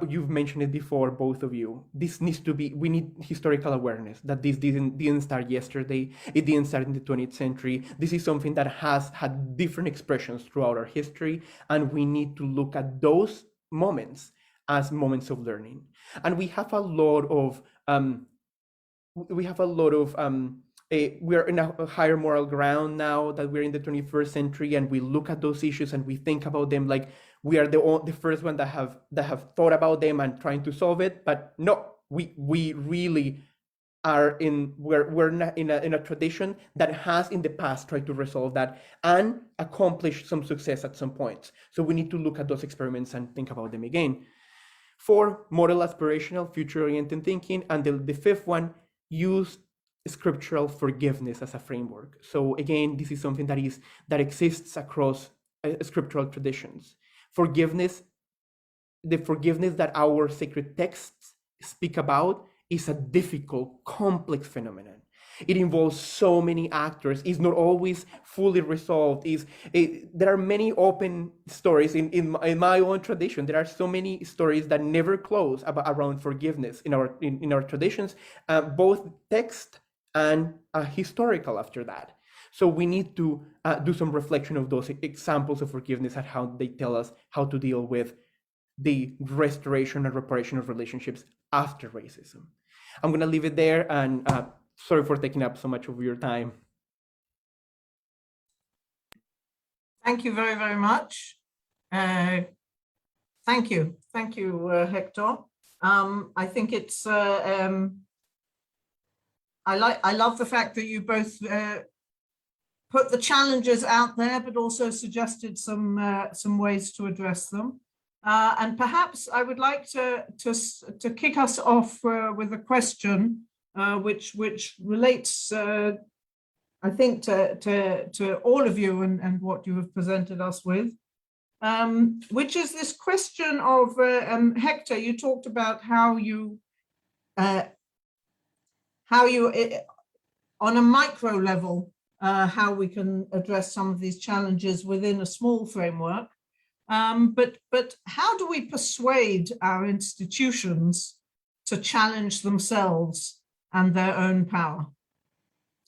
You've mentioned it before, both of you. This needs to be, we need historical awareness that this didn't start yesterday. It didn't start in the 20th century. This is something that has had different expressions throughout our history, and we need to look at those moments as moments of learning. And we have a lot of, we're in a higher moral ground now that we're in the 21st century, and we look at those issues and we think about them like we are the first one that have thought about them and trying to solve it. But no, we really are we're in a tradition that has in the past tried to resolve that and accomplish some success at some point. So we need to look at those experiments and think about them again. 4, model aspirational, future-oriented thinking. And the 5th one, use scriptural forgiveness as a framework. So again, this is something that exists across scriptural traditions. Forgiveness, the forgiveness that our sacred texts speak about, is a difficult, complex phenomenon. It involves so many actors. It's not always fully resolved. There are many open stories in my own tradition. There are so many stories that never close around forgiveness in our traditions, both text and historical after that. So we need to do some reflection of those examples of forgiveness and how they tell us how to deal with the restoration and reparation of relationships after racism. I'm going to leave it there, and sorry for taking up so much of your time. Thank you very, very much. Thank you, Hector. I think it's. I love the fact that you both put the challenges out there, but also suggested some ways to address them. And perhaps I would like to kick us off with a question which relates, I think, to all of you and what you have presented us with, which is this question of Hector. You talked about how you on a micro level, how we can address some of these challenges within a small framework. But how do we persuade our institutions to challenge themselves and their own power?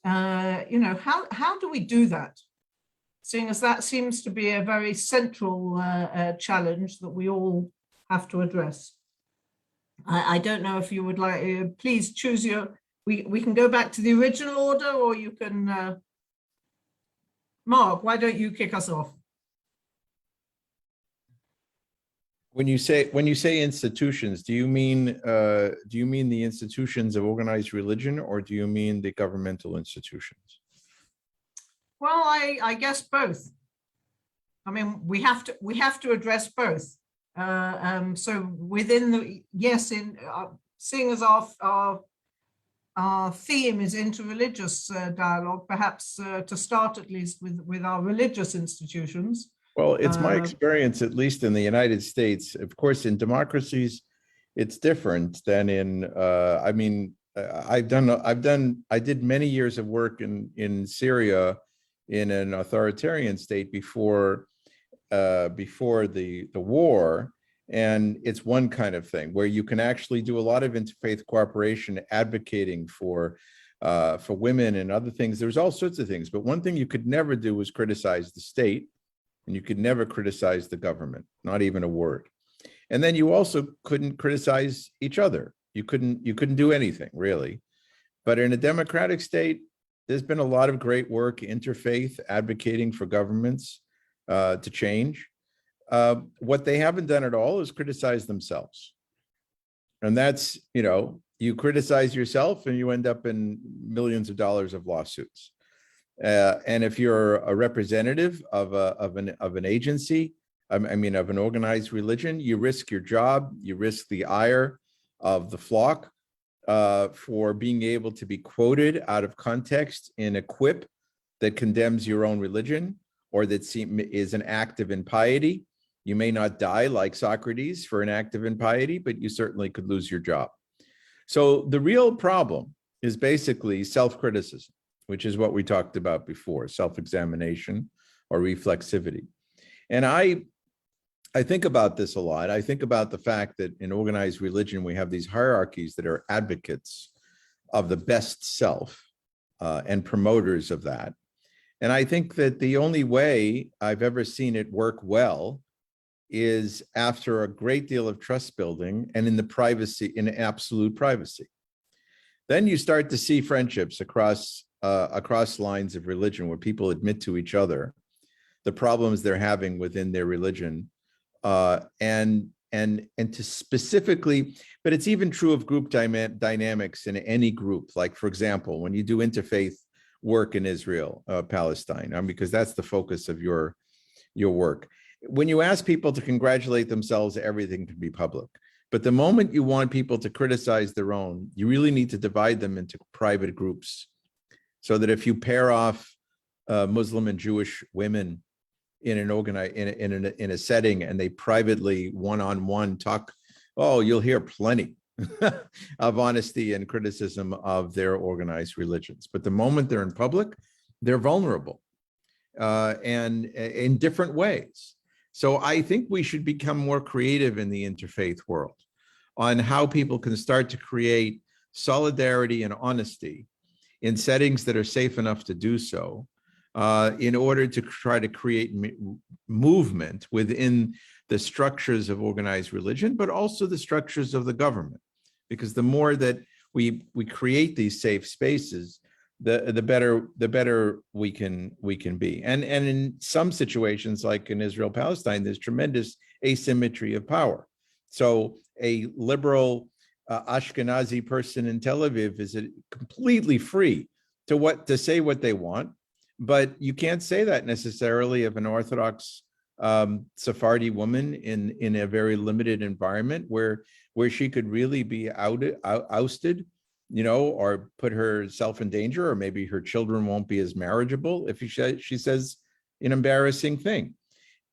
How do we do that? Seeing as that seems to be a very central challenge that we all have to address. I don't know if you would like, please choose your, we can go back to the original order, or you can, Marc, why don't you kick us off? When you say institutions, do you mean the institutions of organized religion, or do you mean the governmental institutions? Well, I guess both. I mean, we have to address both. So within the, yes, in seeing as our theme is interreligious dialogue, perhaps to start at least with our religious institutions. Well, it's my experience, at least in the United States. Of course, in democracies, it's different than in. I mean, I did many years of work in Syria, in an authoritarian state before the war, and it's one kind of thing where you can actually do a lot of interfaith cooperation, advocating for women and other things. There's all sorts of things, but one thing you could never do was criticize the state. And you could never criticize the government, not even a word. And then you also couldn't criticize each other. You couldn't do anything really. But in a democratic state, there's been a lot of great work, interfaith, advocating for governments to change. What they haven't done at all is criticize themselves. And that's, you criticize yourself and you end up in millions of dollars of lawsuits. And if you're a representative of an agency, I mean, of an organized religion, you risk your job, you risk the ire of the flock for being able to be quoted out of context in a quip that condemns your own religion or that is an act of impiety. You may not die like Socrates for an act of impiety, but you certainly could lose your job. So the real problem is basically self-criticism, which is what we talked about before, self-examination or reflexivity. And I think about this a lot. I think about the fact that in organized religion, we have these hierarchies that are advocates of the best self and promoters of that. And I think that the only way I've ever seen it work well is after a great deal of trust building and in the privacy, in absolute privacy. Then you start to see friendships across lines of religion where people admit to each other the problems they're having within their religion, and to specifically, but it's even true of group dynamics in any group. Like, for example, when you do interfaith work in Israel, Palestine, because that's the focus of your work. When you ask people to congratulate themselves, everything can be public. But the moment you want people to criticize their own, you really need to divide them into private groups, so that if you pair off Muslim and Jewish women in a setting and they privately one-on-one talk, oh, you'll hear plenty of honesty and criticism of their organized religions. But the moment they're in public, they're vulnerable and in different ways. So I think we should become more creative in the interfaith world on how people can start to create solidarity and honesty in settings that are safe enough to do so, in order to try to create movement within the structures of organized religion, but also the structures of the government. Because the more that we create these safe spaces, the better we can be. And in some situations, like in Israel, Palestine, there's tremendous asymmetry of power. So a liberal Ashkenazi person in Tel Aviv is completely free to say what they want, but you can't say that necessarily of an Orthodox Sephardi woman in a very limited environment where she could really be ousted, or put herself in danger, or maybe her children won't be as marriageable if she says an embarrassing thing.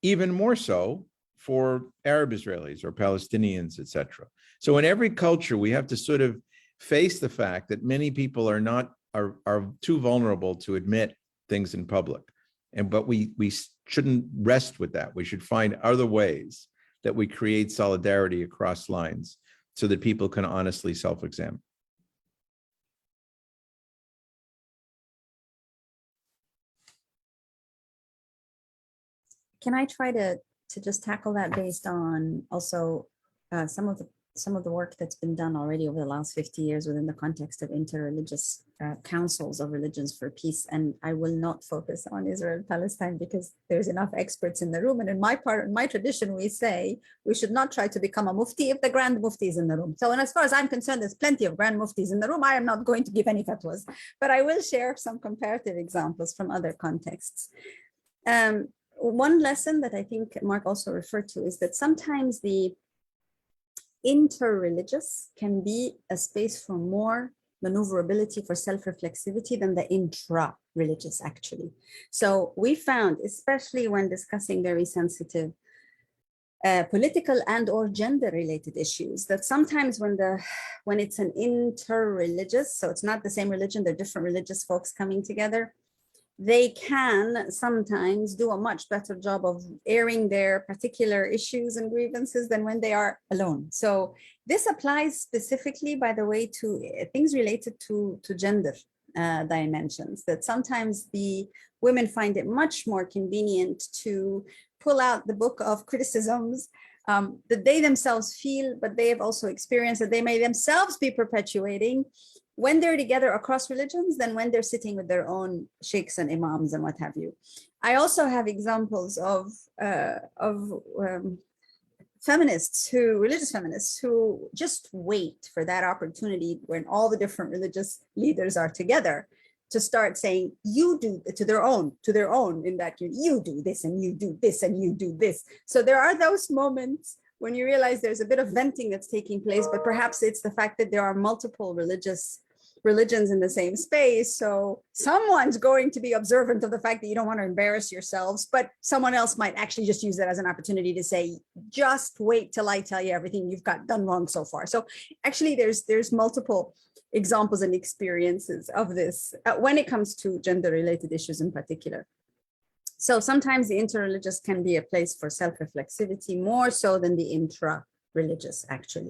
Even more so for Arab Israelis or Palestinians, etc. So in every culture, we have to sort of face the fact that many people are too vulnerable to admit things in public. But we shouldn't rest with that. We should find other ways that we create solidarity across lines so that people can honestly self-examine. Can I try to just tackle that based on also some of the some of the work that's been done already over the last 50 years within the context of interreligious councils of religions for peace. And I will not focus on Israel Palestine because there's enough experts in the room. And in my tradition, we say we should not try to become a mufti if the grand mufti is in the room. So, and as far as I'm concerned, there's plenty of grand muftis in the room. I am not going to give any fatwas, but I will share some comparative examples from other contexts. One lesson that I think Marc also referred to is that sometimes the interreligious can be a space for more maneuverability, for self-reflexivity than the intra-religious, actually. So we found, especially when discussing very sensitive political and or gender-related issues, that sometimes when it's an interreligious, so it's not the same religion, they're different religious folks coming together, they can sometimes do a much better job of airing their particular issues and grievances than when they are alone. So this applies specifically, by the way, to things related to gender dimensions, that sometimes the women find it much more convenient to pull out the book of criticisms that they themselves feel, but they have also experienced that they may themselves be perpetuating when they're together across religions than when they're sitting with their own sheikhs and imams and what have you. I also have examples of feminists religious feminists who just wait for that opportunity when all the different religious leaders are together to start saying, you do to their own in that you do this and you do this and you do this. So there are those moments when you realize there's a bit of venting that's taking place, but perhaps it's the fact that there are multiple religions in the same space. So someone's going to be observant of the fact that you don't want to embarrass yourselves, but someone else might actually just use that as an opportunity to say, just wait till I tell you everything you've got done wrong so far. So actually there's multiple examples and experiences of this when it comes to gender related issues in particular. So sometimes the interreligious can be a place for self-reflexivity more so than the intra-religious actually.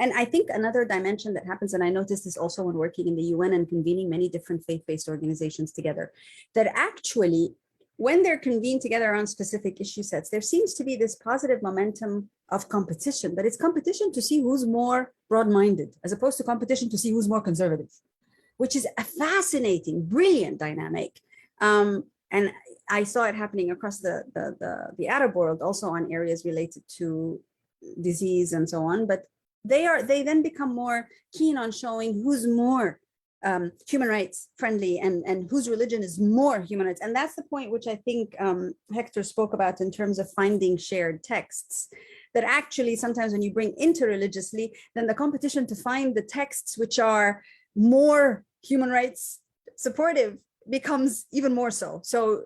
And I think another dimension that happens, and I noticed this also when working in the UN and convening many different faith-based organizations together, that actually when they're convened together around specific issue sets, there seems to be this positive momentum of competition, but it's competition to see who's more broad-minded as opposed to competition to see who's more conservative, which is a fascinating, brilliant dynamic. And I saw it happening across the Arab world, also on areas related to disease and so on, but they then become more keen on showing who's more human rights friendly and whose religion is more human rights. And that's the point which I think Hector spoke about in terms of finding shared texts, that actually sometimes when you bring interreligiously, then the competition to find the texts which are more human rights supportive becomes even more so. So,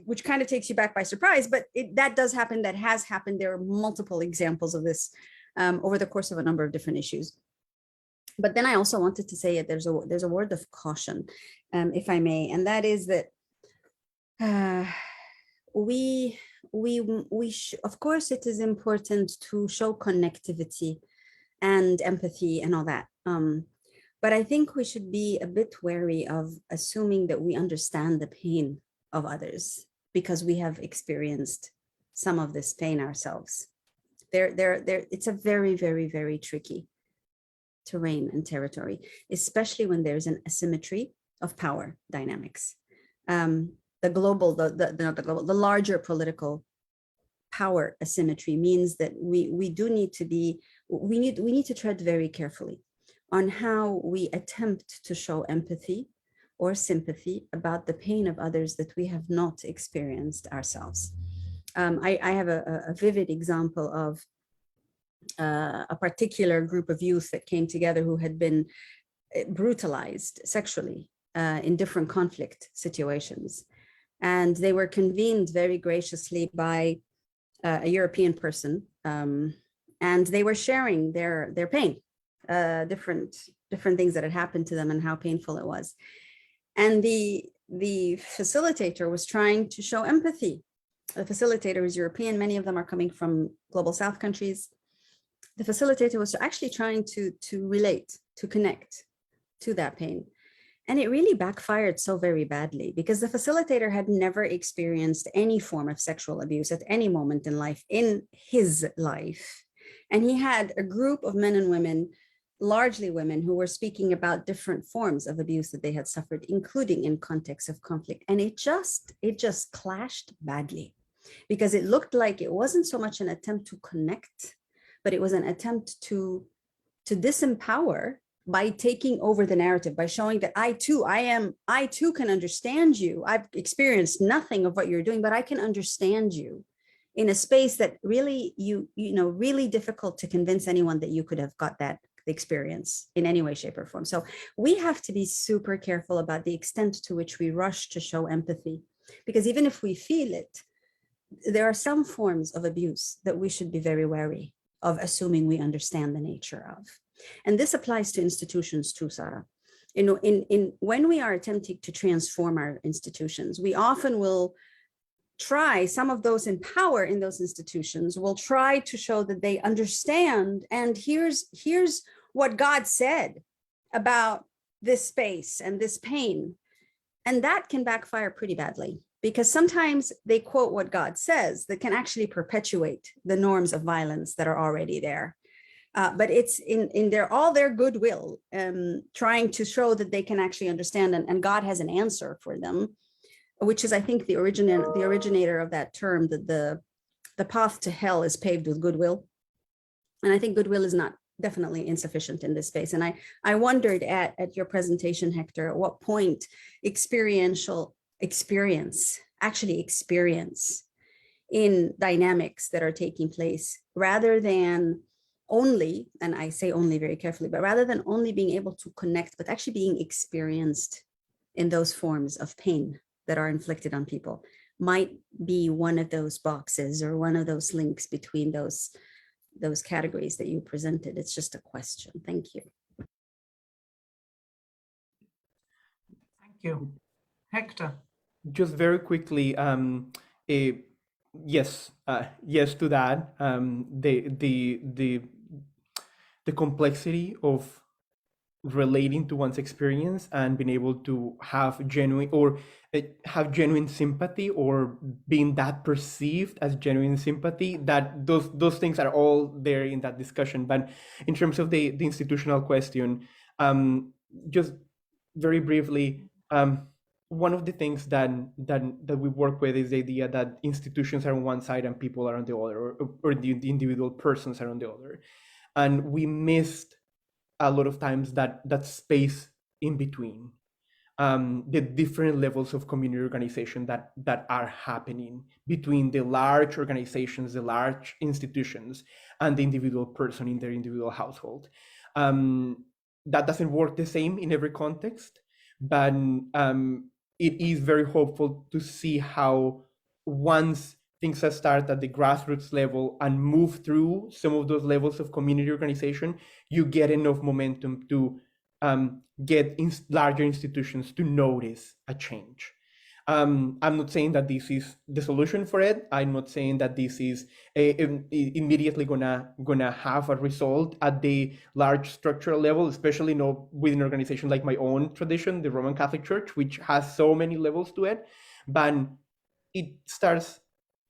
which kind of takes you back by surprise, but that does happen, that has happened. There are multiple examples of this over the course of a number of different issues. But then I also wanted to say that there's a word of caution, if I may, and that is that of course it is important to show connectivity and empathy and all that. But I think we should be a bit wary of assuming that we understand the pain of others because we have experienced some of this pain ourselves. It's a very, very, very tricky terrain and territory, especially when there's an asymmetry of power dynamics. The larger political power asymmetry means that we need to tread very carefully on how we attempt to show empathy or sympathy about the pain of others that we have not experienced ourselves. I have a vivid example of a particular group of youth that came together who had been brutalized sexually in different conflict situations. And they were convened very graciously by a European person, and they were sharing their pain, different things that had happened to them and how painful it was. And the facilitator was trying to show empathy. The facilitator is European. Many of them are coming from global South countries. The facilitator was actually trying to relate, to connect to that pain. And it really backfired so very badly because the facilitator had never experienced any form of sexual abuse at any moment in life, in his life. And he had a group of men and women, largely women, who were speaking about different forms of abuse that they had suffered, including in contexts of conflict. And it just clashed badly, because it looked like it wasn't so much an attempt to connect, but it was an attempt to disempower by taking over the narrative, by showing that I too can understand you. I've experienced nothing of what you're doing, but I can understand you in a space that really, really difficult to convince anyone that you could have got that experience in any way, shape, or form. So we have to be super careful about the extent to which we rush to show empathy, because even if we feel it, there are some forms of abuse that we should be very wary of assuming we understand the nature of. And this applies to institutions too, Sarah. When we are attempting to transform our institutions, we often will try, some of those in power in those institutions will try to show that they understand, and here's what God said about this space and this pain. And that can backfire pretty badly, because sometimes they quote what God says that can actually perpetuate the norms of violence that are already there. But it's in all their goodwill, trying to show that they can actually understand, and God has an answer for them, which is, I think, the originator of that term, that the path to hell is paved with goodwill. And I think goodwill is not definitely insufficient in this space. And I wondered at your presentation, Hector, at what point experience in dynamics that are taking place, rather than only, and I say only very carefully, but rather than only being able to connect, but actually being experienced in those forms of pain that are inflicted on people, might be one of those boxes or one of those links between those categories that you presented. It's just a question. Thank you. Thank you. Hector. Just very quickly, yes to that. The complexity of relating to one's experience and being able to have genuine sympathy, or being that perceived as genuine sympathy, that those things are all there in that discussion. But in terms of the institutional question, just very briefly, one of the things that we work with is the idea that institutions are on one side and people are on the other, or the individual persons are on the other, and we missed a lot of times that space in between, the different levels of community organization that are happening between the large organizations, the large institutions, and the individual person in their individual household. That doesn't work the same in every context, but it is very hopeful to see how, once things that start at the grassroots level and move through some of those levels of community organization, you get enough momentum to get larger institutions to notice a change. I'm not saying that this is the solution for it. I'm not saying that this is immediately gonna have a result at the large structural level, especially with an organization like my own tradition, the Roman Catholic Church, which has so many levels to it. But it starts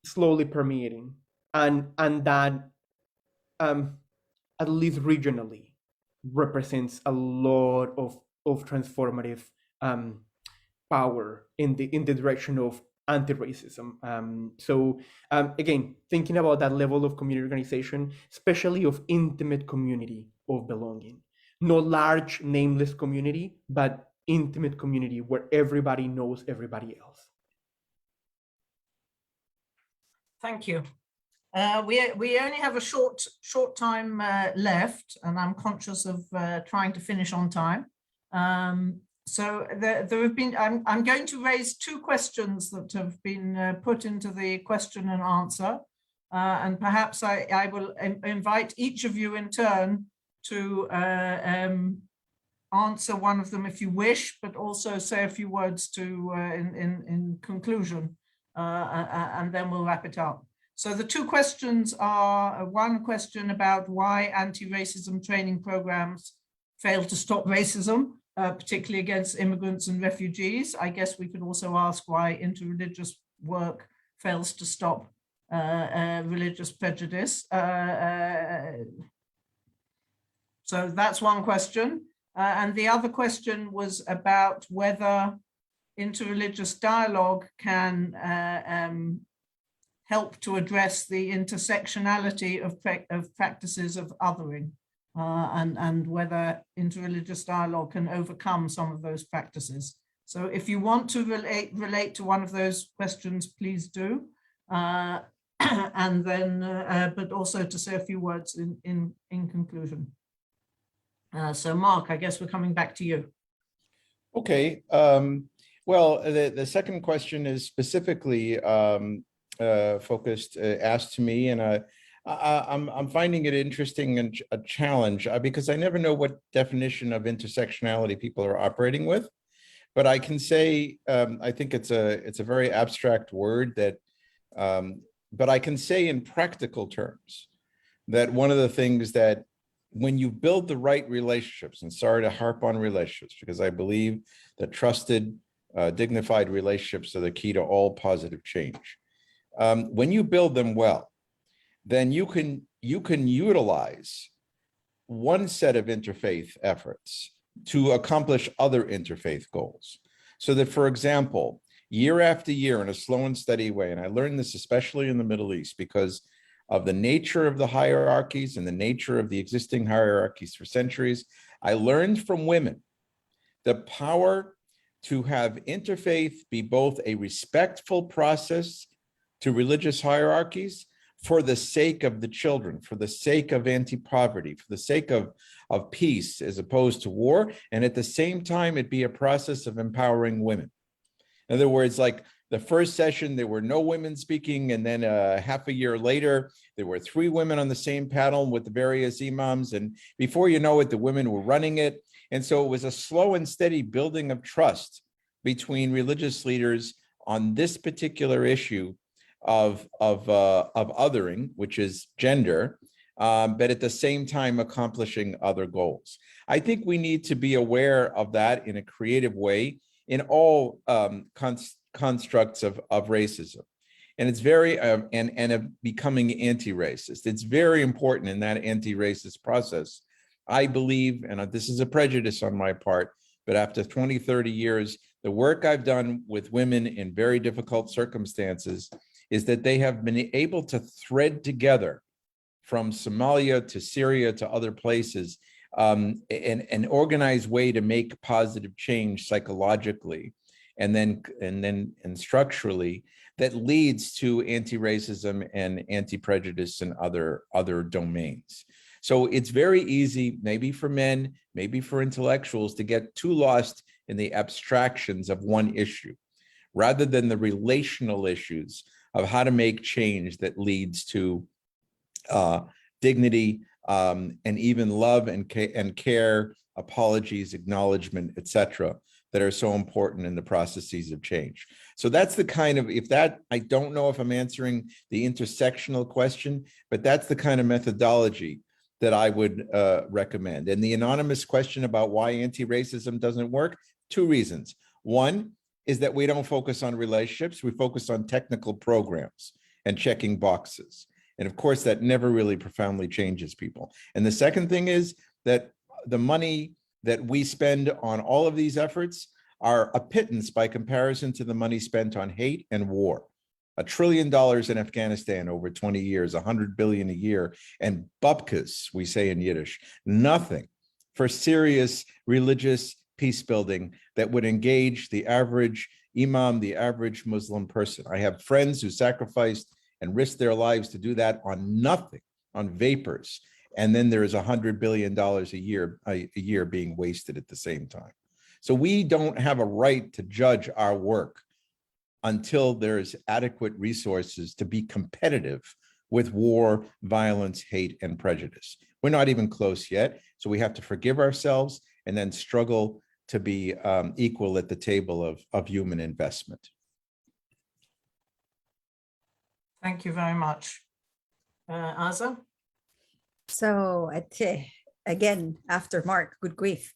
slowly permeating, and that at least regionally represents a lot of transformative power in the direction of anti-racism. So again, thinking about that level of community organization, especially of intimate community of belonging, not large nameless community, but intimate community where everybody knows everybody else. Thank you. We only have a short time left, and I'm conscious of trying to finish on time. So there have been, I'm going to raise two questions that have been put into the question and answer, and perhaps I will invite each of you in turn to answer one of them if you wish, but also say a few words to in conclusion, and then we'll wrap it up. So the two questions are, one question about why anti-racism training programs fail to stop racism, particularly against immigrants and refugees. I guess we could also ask why interreligious work fails to stop religious prejudice. So that's one question. And the other question was about whether interreligious dialogue can help to address the intersectionality of practices of othering, and whether interreligious dialogue can overcome some of those practices. So if you want to relate to one of those questions, please do. And then, but also to say a few words in conclusion. So Marc, I guess we're coming back to you. Okay. Well, the second question is specifically focused, asked to me, and I'm finding it interesting and a challenge because I never know what definition of intersectionality people are operating with. But I can say I think it's a very abstract word that, but I can say in practical terms that one of the things that when you build the right relationships, and sorry to harp on relationships, because I believe that trusted, dignified relationships are the key to all positive change. When you build them well, then you can utilize one set of interfaith efforts to accomplish other interfaith goals. So that, for example, year after year in a slow and steady way, and I learned this especially in the Middle East because of the nature of the hierarchies and the nature of the existing hierarchies for centuries, I learned from women the power to have interfaith be both a respectful process to religious hierarchies for the sake of the children, for the sake of anti-poverty, for the sake of peace as opposed to war, and at the same time, it be a process of empowering women. In other words, like the first session, there were no women speaking, and then half a year later, there were 3 women on the same panel with the various imams, and before you know it, the women were running it. And so it was a slow and steady building of trust between religious leaders on this particular issue of othering, which is gender, but at the same time accomplishing other goals. I think we need to be aware of that in a creative way in all constructs of racism. And it's very, and of becoming anti-racist. It's very important in that anti-racist process. I believe, and this is a prejudice on my part, but after 20, 30 years, the work I've done with women in very difficult circumstances is that they have been able to thread together from Somalia to Syria to other places an organized way to make positive change psychologically and structurally that leads to anti-racism and anti-prejudice and other domains. So it's very easy, maybe for men, maybe for intellectuals, to get too lost in the abstractions of one issue, rather than the relational issues of how to make change that leads to dignity and even love and care, apologies, acknowledgement, etc., that are so important in the processes of change. So that's the kind of, I don't know if I'm answering the intersectional question, but that's the kind of methodology that I would recommend. And the anonymous question about why anti-racism doesn't work, 2 reasons. One is that we don't focus on relationships, we focus on technical programs and checking boxes. And of course, that never really profoundly changes people. And the second thing is that the money that we spend on all of these efforts are a pittance by comparison to the money spent on hate and war. $1 trillion in Afghanistan over 20 years, 100 billion a year, and bupkis, we say in Yiddish, nothing for serious religious peace building that would engage the average imam, the average Muslim person. I have friends who sacrificed and risked their lives to do that on nothing, on vapors. And then there is $100 billion a year being wasted at the same time. So we don't have a right to judge our work until there's adequate resources to be competitive with war, violence, hate, and prejudice. We're not even close yet. So we have to forgive ourselves and then struggle to be equal at the table of human investment. Thank you very much. Azza? So again, after Marc, good grief.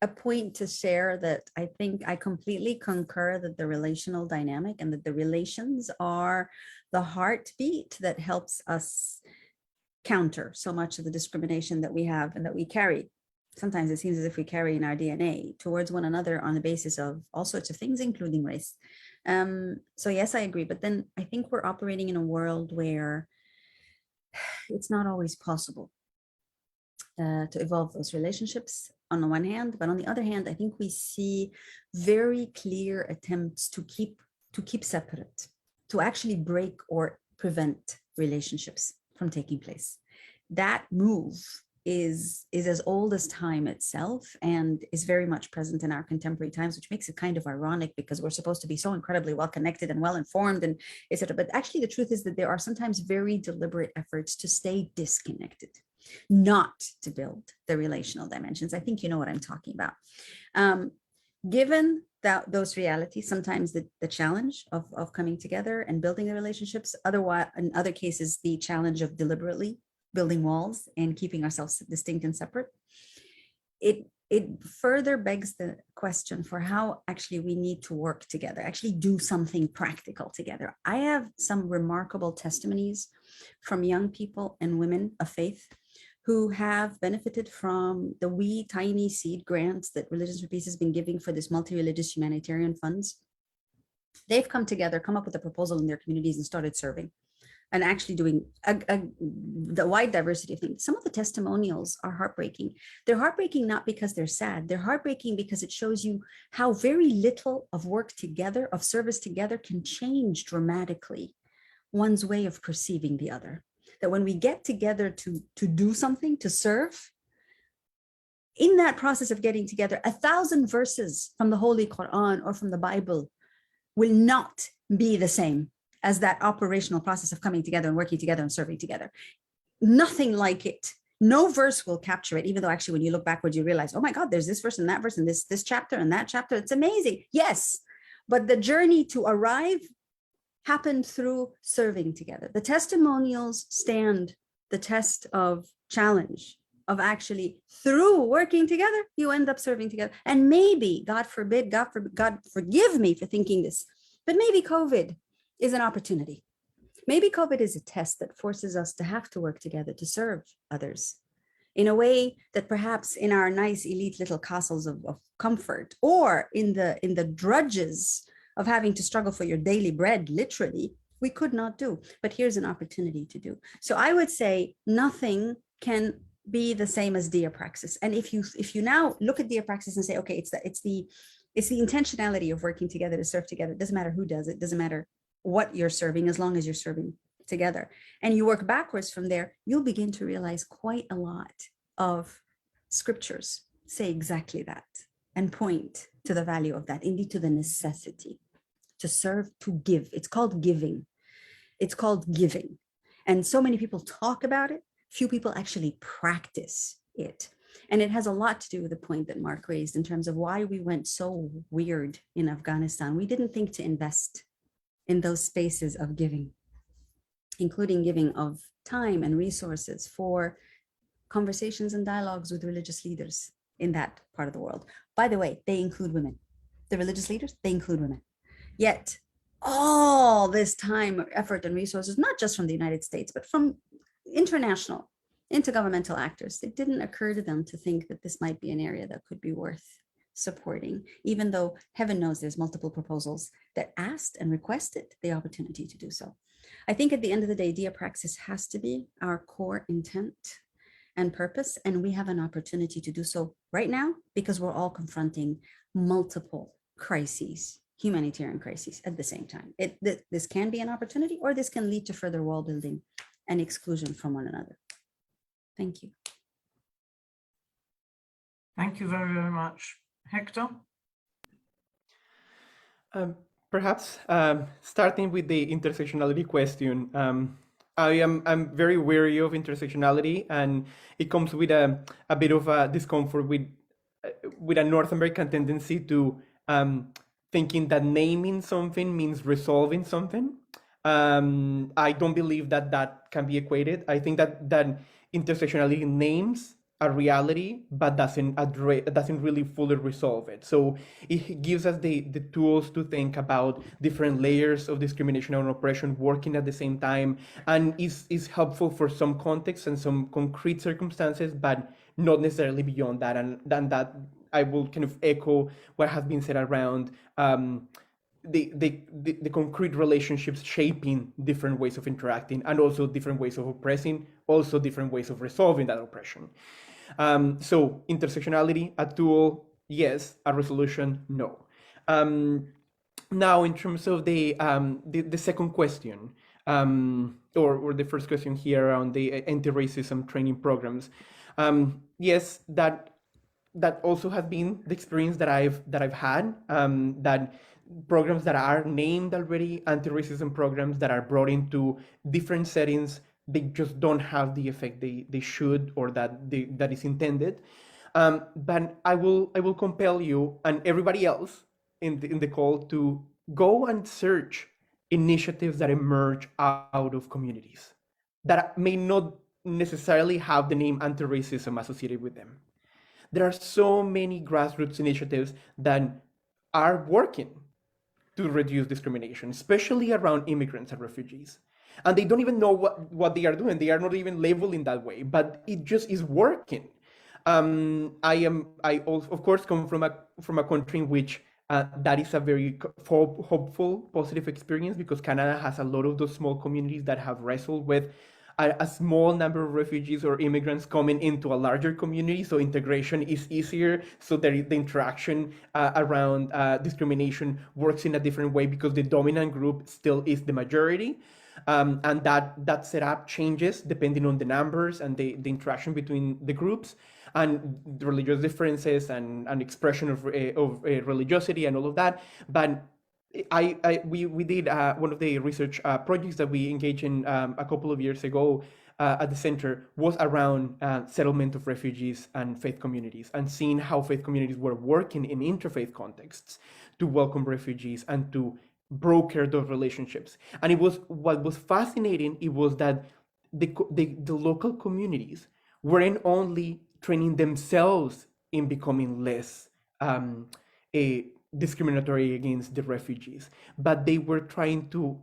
a point to share that I think I completely concur that the relational dynamic and that the relations are the heartbeat that helps us counter so much of the discrimination that we have and that we carry. Sometimes it seems as if we carry in our DNA towards one another on the basis of all sorts of things, including race. So yes, I agree. But then I think we're operating in a world where it's not always possible to evolve those relationships on the one hand, but on the other hand, I think we see very clear attempts to keep separate, to actually break or prevent relationships from taking place. That move is as old as time itself and is very much present in our contemporary times, which makes it kind of ironic because we're supposed to be so incredibly well connected and well informed and etc. But actually the truth is that there are sometimes very deliberate efforts to stay disconnected, not to build the relational dimensions. I think you know what I'm talking about. Given those realities, sometimes the challenge of coming together and building the relationships, otherwise, in other cases, the challenge of deliberately building walls and keeping ourselves distinct and separate, it further begs the question for how actually we need to work together, actually do something practical together. I have some remarkable testimonies from young people and women of faith who have benefited from the wee tiny seed grants that Religions for Peace has been giving for this multi-religious humanitarian funds. They've come together, come up with a proposal in their communities and started serving and actually doing the wide diversity of things. Some of the testimonials are heartbreaking. They're heartbreaking not because they're sad, they're heartbreaking because it shows you how very little of work together, of service together can change dramatically one's way of perceiving the other. That when we get together to do something, to serve, in that process of getting together, 1,000 verses from the Holy Quran or from the Bible will not be the same as that operational process of coming together and working together and serving together. Nothing like it. No verse will capture it, even though actually when you look backwards, you realize, oh my God, there's this verse and that verse and this chapter and that chapter. It's amazing. Yes, but the journey to arrive happened through serving together. The testimonials stand the test of challenge, of actually through working together, you end up serving together. And maybe, God forbid, God forgive me for thinking this, but maybe COVID is an opportunity. Maybe COVID is a test that forces us to have to work together to serve others in a way that perhaps in our nice elite little castles of comfort or in the drudges of having to struggle for your daily bread, literally, we could not do. But here's an opportunity to do. So I would say nothing can be the same as apraxis. And if you now look at apraxis and say, okay, it's the intentionality of working together to serve together. It doesn't matter who does it, doesn't matter what you're serving, as long as you're serving together. And you work backwards from there, you'll begin to realize quite a lot of scriptures say exactly that and point to the value of that, indeed to the necessity to serve, to give. It's called giving. It's called giving. And so many people talk about it. Few people actually practice it. And it has a lot to do with the point that Marc raised in terms of why we went so weird in Afghanistan. We didn't think to invest in those spaces of giving, including giving of time and resources for conversations and dialogues with religious leaders in that part of the world. By the way, they include women. The religious leaders, they include women. Yet all this time, effort, and resources, not just from the United States, but from international, intergovernmental actors, it didn't occur to them to think that this might be an area that could be worth supporting, even though heaven knows there's multiple proposals that asked and requested the opportunity to do so. I think at the end of the day, apraxis has to be our core intent and purpose, and we have an opportunity to do so right now because we're all confronting multiple crises, humanitarian crises at the same time. This can be an opportunity, or this can lead to further wall building and exclusion from one another. Thank you. Thank you very, very much. Hector? Perhaps starting with the intersectionality question, I'm very wary of intersectionality, and it comes with a bit of a discomfort with a North American tendency to thinking that naming something means resolving something. I don't believe that can be equated. I think that intersectionality names a reality, but doesn't really fully resolve it. So it gives us the tools to think about different layers of discrimination and oppression working at the same time, and is helpful for some contexts and some concrete circumstances, but not necessarily beyond that. And that I will kind of echo what has been said around the concrete relationships shaping different ways of interacting, and also different ways of oppressing, also different ways of resolving that oppression. So intersectionality, a tool, yes. A resolution, no. Now, in terms of the second question, or the first question here around the anti-racism training programs, yes, that also has been the experience that I've had. That programs that are named already anti-racism programs that are brought into different settings, they just don't have the effect they should, or that is intended. But I will compel you and everybody else in the call to go and search initiatives that emerge out of communities that may not necessarily have the name anti-racism associated with them. There are so many grassroots initiatives that are working to reduce discrimination, especially around immigrants and refugees. And they don't even know what they are doing. They are not even labeled in that way, but it just is working. I also, of course, come from a country in which that is a very hopeful, positive experience, because Canada has a lot of those small communities that have wrestled with a small number of refugees or immigrants coming into a larger community, so integration is easier. So the interaction around discrimination works in a different way, because the dominant group still is the majority. And that setup changes depending on the numbers and the interaction between the groups, and the religious differences and expression of religiosity and all of that. But we did one of the research projects that we engaged in a couple of years ago at the center was around settlement of refugees and faith communities, and seeing how faith communities were working in interfaith contexts to welcome refugees and to broker those relationships. And what was fascinating, it was that the local communities weren't only training themselves in becoming less discriminatory against the refugees, but they were trying to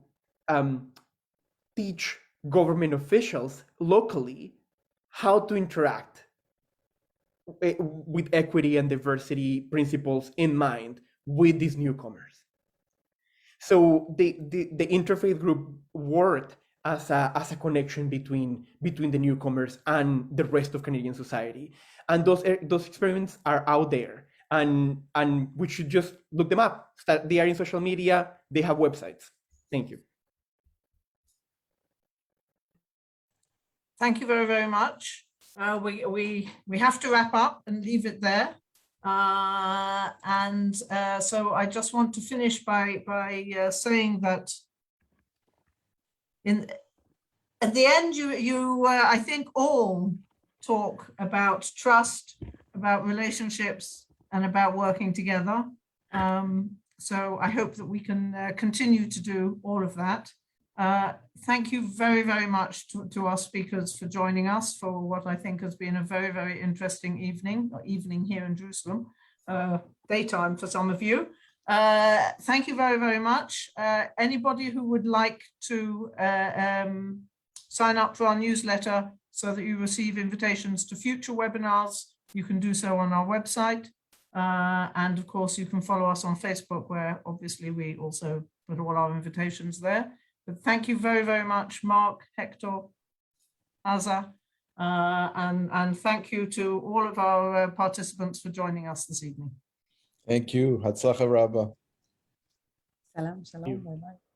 teach government officials locally how to interact with equity and diversity principles in mind with these newcomers. So the interfaith group worked as a connection between the newcomers and the rest of Canadian society, and those experiments are out there. And we should just look them up. They are in social media. They have websites. Thank you. Thank you very, very much. We have to wrap up and leave it there. So I just want to finish by saying that at the end, you I think all talk about trust, about relationships, and about working together. So I hope that we can continue to do all of that. Thank you very, very much to our speakers for joining us for what I think has been a very, very interesting evening here in Jerusalem, daytime for some of you. Thank you very, very much. Anybody who would like to sign up for our newsletter so that you receive invitations to future webinars, you can do so on our website. And of course, you can follow us on Facebook, where obviously we also put all our invitations there. But thank you very, very much, Marc, Hector, Azza, and thank you to all of our participants for joining us this evening. Thank you. Hatzlacha Rabbah. Salam, bye-bye.